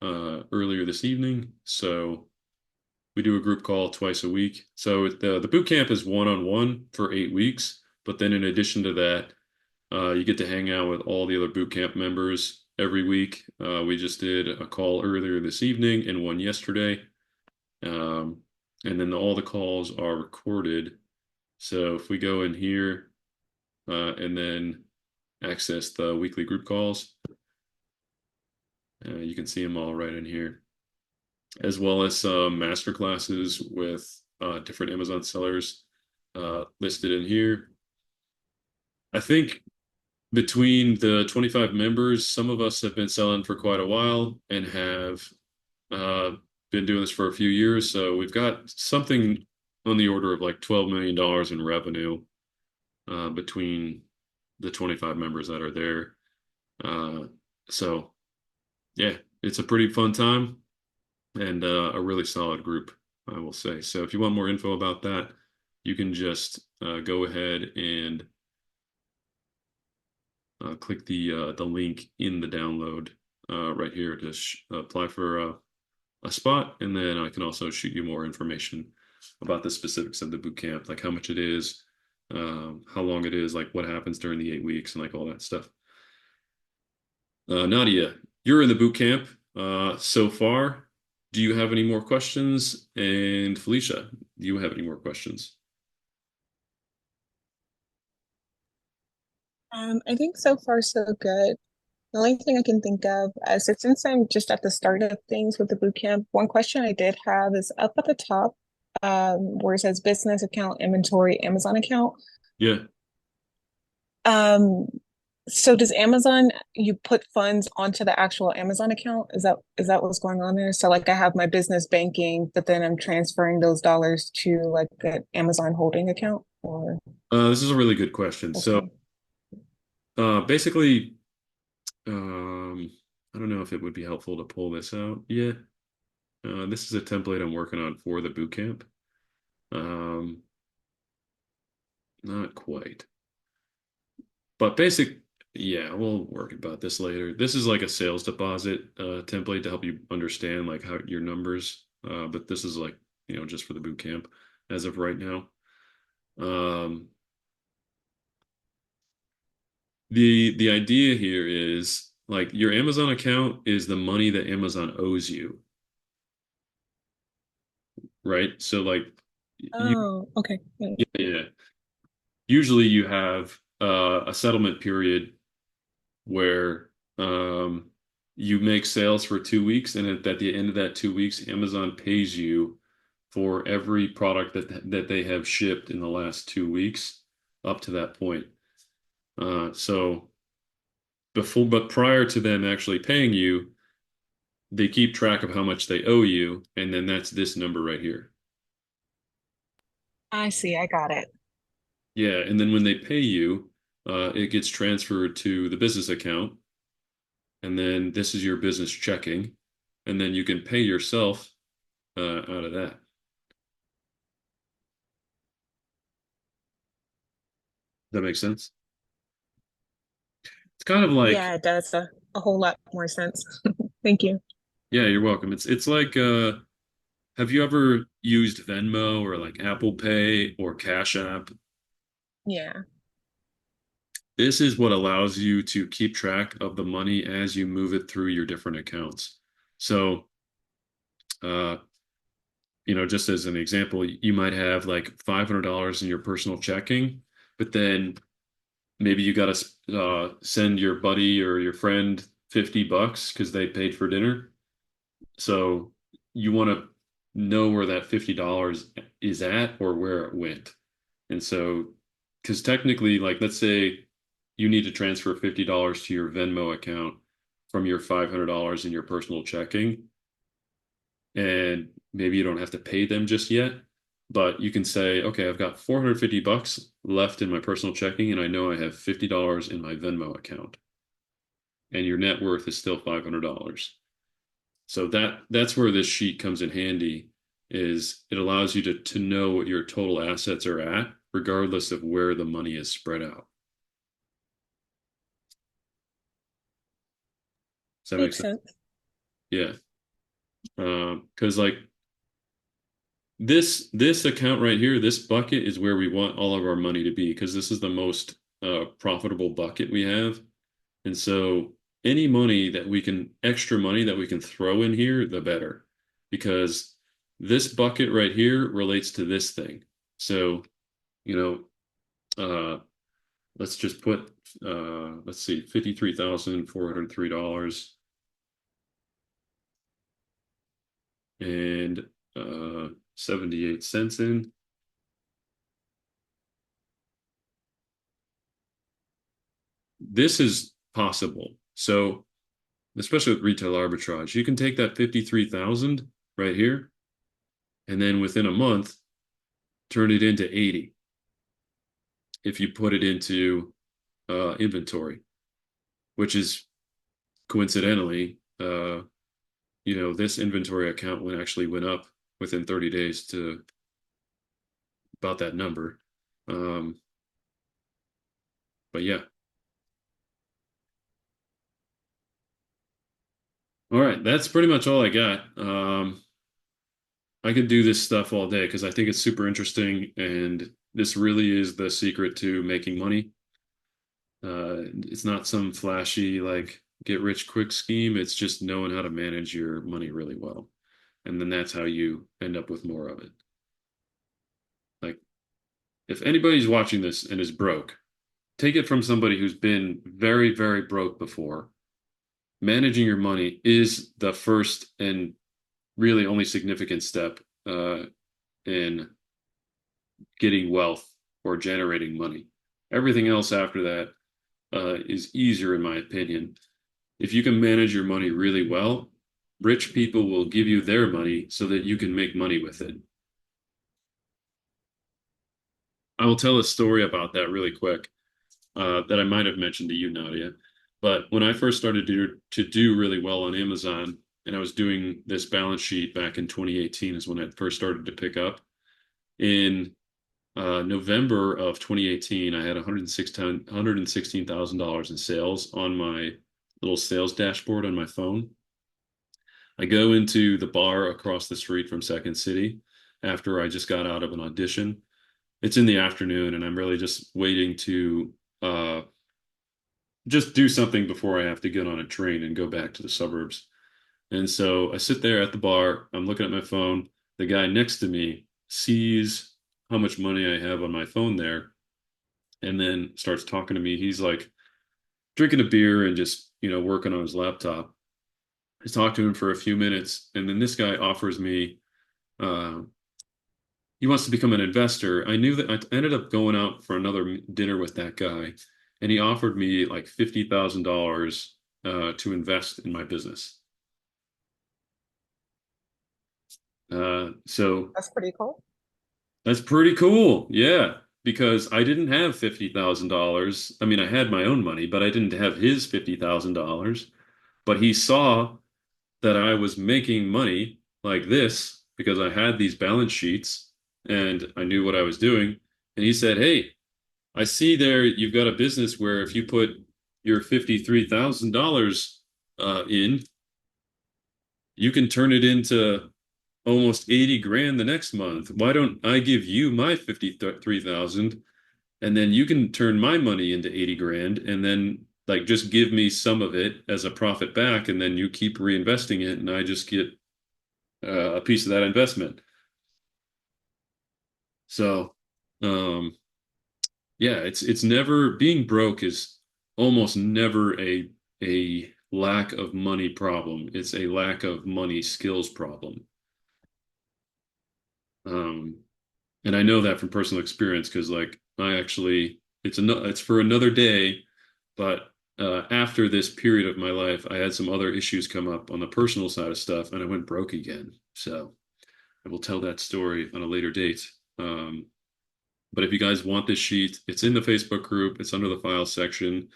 earlier this evening, so we do a group call twice a week. So the boot camp is one-on-one for 8 weeks, but then in addition to that, you get to hang out with all the other boot camp members every week. We just did a call earlier this evening and one yesterday. Um, and then all the calls are recorded. So if we go in here and then access the weekly group calls, you can see them all right in here, as well as some master classes with different Amazon sellers listed in here. I think between the 25 members, some of us have been selling for quite a while and have uh, been doing this for a few years. So we've got something on the order of like $12 million in revenue between the 25 members that are there. Uh, so yeah, it's a pretty fun time and a really solid group, I will say. So if you want more info about that, you can just go ahead and click the link in the download right here to apply for a spot, and then I can also shoot you more information about the specifics of the boot camp, like how much it is, how long it is, like what happens during the 8 weeks, and like all that stuff. Nadia, you're in the boot camp so far. Do you have any more questions? And Felicia, do you have any more questions? I think so far so good. The only thing I can think of, since I'm just at the start of things with the boot camp, one question I did have is up at the top, where it says business account, inventory, Amazon account. Yeah. Um, so does Amazon, you put funds onto the actual Amazon account? Is that what's going on there? So like I have my business banking, but then I'm transferring those dollars to like an Amazon holding account or This is a really good question. what's So going basically, um, I don't know if it would be helpful to pull this out yet. This is a template I'm working on for the boot camp. Um, Not quite, but yeah, we'll work about this later. This is like a sales deposit template to help you understand like how your numbers. But this is like, just for the boot camp as of right now. Um, the idea here is like your Amazon account is the money that Amazon owes you. right? So like you, Oh, okay. Yeah. yeah, usually you have a settlement period where you make sales for 2 weeks, and at the end of that 2 weeks, Amazon pays you for every product that they have shipped in the last 2 weeks up to that point. So but prior to them actually paying you, they keep track of how much they owe you, and then that's this number right here. I see. I got it. Yeah, and then when they pay you, it gets transferred to the business account, and then this is your business checking, and then you can pay yourself out of that. Does that make sense? It's kind of like, Yeah, it does a whole lot more sense. Thank you. yeah, you're welcome. It's like, have you ever used Venmo or like Apple Pay or Cash App? Yeah, This is what allows you to keep track of the money as you move it through your different accounts. So, uh, just as an example, you might have like $500 in your personal checking, but then maybe you got to send your buddy or your friend $50 because they paid for dinner. So you want to know where that $50 is at or where it went. And so, because technically, like, let's say you need to transfer $50 to your Venmo account from your $500 in your personal checking, and maybe you don't have to pay them just yet, but you can say, okay, I've got 450 bucks left in my personal checking, and I know I have $50 in my Venmo account, and your net worth is still $500. So that's where this sheet comes in handy, is it allows you to know what your total assets are at, regardless of where the money is spread out. Does that make makes sense? sense. Yeah. Because like this account right here, this bucket is where we want all of our money to be, because this is the most profitable bucket we have. And so any money that we can, extra money that we can throw in here, the better. Because this bucket right here relates to this thing. So, you know, let's just put let's see, $53,403 and 78 cents in. This is possible. So, especially with retail arbitrage, you can take that 53,000 right here, and then within a month turn it into 80 if you put it into inventory, which is coincidentally, this inventory account went up within 30 days to about that number. Um, but yeah, all right, that's pretty much all I got. I could do this stuff all day because I think it's super interesting, and this really is the secret to making money. It's not some flashy like get rich quick scheme. It's just knowing how to manage your money really well. And then that's how you end up with more of it. Like if anybody's watching this and is broke, take it from somebody who's been very, very broke before. Managing your money is the first and really only significant step in getting wealth or generating money. Everything else after that is easier, in my opinion. If you can manage your money really well, rich people will give you their money so that you can make money with it. I will tell a story about that really quick that I might have mentioned to you, Nadia. But when I first started to do really well on Amazon, and I was doing this balance sheet back in 2018 is when I first started to pick up. In November of 2018, I had $116,000 in sales on my little sales dashboard on my phone. I go into the bar across the street from Second City after I just got out of an audition. It's in the afternoon, and I'm really just waiting to just do something before I have to get on a train and go back to the suburbs. And so I sit there at the bar, I'm looking at my phone, the guy next to me sees how much money I have on my phone there and then starts talking to me. He's like drinking a beer and just, working on his laptop. I talked to him for a few minutes, and then this guy offers me, uh, he wants to become an investor. I knew that I ended up going out for another dinner with that guy, and he offered me like $50,000 to invest in my business. So That's pretty cool. that's pretty cool. Yeah, because I didn't have $50,000. I mean, I had my own money, but I didn't have his $50,000. But he saw that I was making money like this because I had these balance sheets and I knew what I was doing. And he said, "Hey, I see there you've got a business where if you put your $53,000 in, you can turn it into almost 80 grand the next month. Why don't I give you my 53,000 and then you can turn my money into 80 grand and then like just give me some of it as a profit back and then you keep reinvesting it and I just get a piece of that investment." So, um, yeah, it's never being broke is almost never a lack of money problem. It's a lack of money skills problem. Um, and I know that from personal experience because like I actually it's for another day, but after this period of my life, I had some other issues come up on the personal side of stuff, and I went broke again. So I will tell that story on a later date. Um, But if you guys want this sheet, it's in the Facebook group. It's under the files section.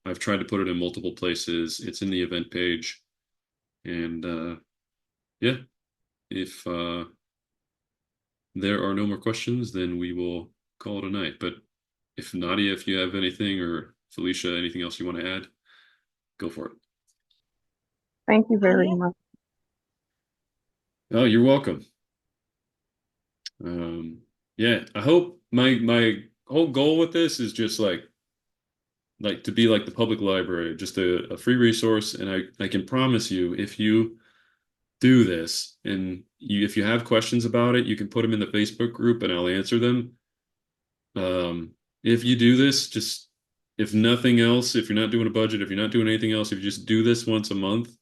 I've tried to put it in multiple places. It's in the event page. And yeah, if there are no more questions, then we will call it a night. But if Nadia, if you have anything, or Felicia, anything else you want to add, go for it. Thank you very Yeah. much. Oh, you're welcome. Um, yeah, I hope my whole goal with this is just like to be like the public library, just a free resource. And I can promise you, if you do this and if you have questions about it, you can put them in the Facebook group and I'll answer them. If you do this, just if nothing else, if you're not doing a budget, if you're not doing anything else, if you just do this once a month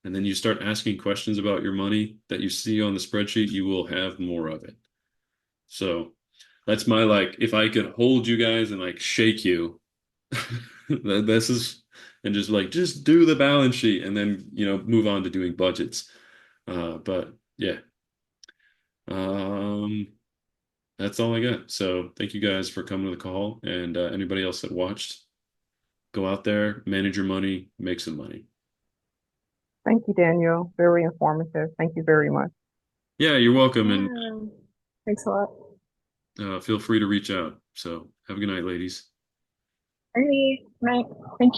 and then you start asking questions about your money that you see on the spreadsheet, you will have more of it. So that's my like, if I could hold you guys and like shake you, this is, and just like, just do the balance sheet and then, move on to doing budgets. But yeah, um, that's all I got. So thank you guys for coming to the call and anybody else that watched, go out there, manage your money, make some money. Thank you, Daniel. Very informative. Thank you very much. Yeah, you're welcome. And Yeah. Thanks a lot. feel free to reach out. So have a good night, ladies. Alrighty. Night. Thank you.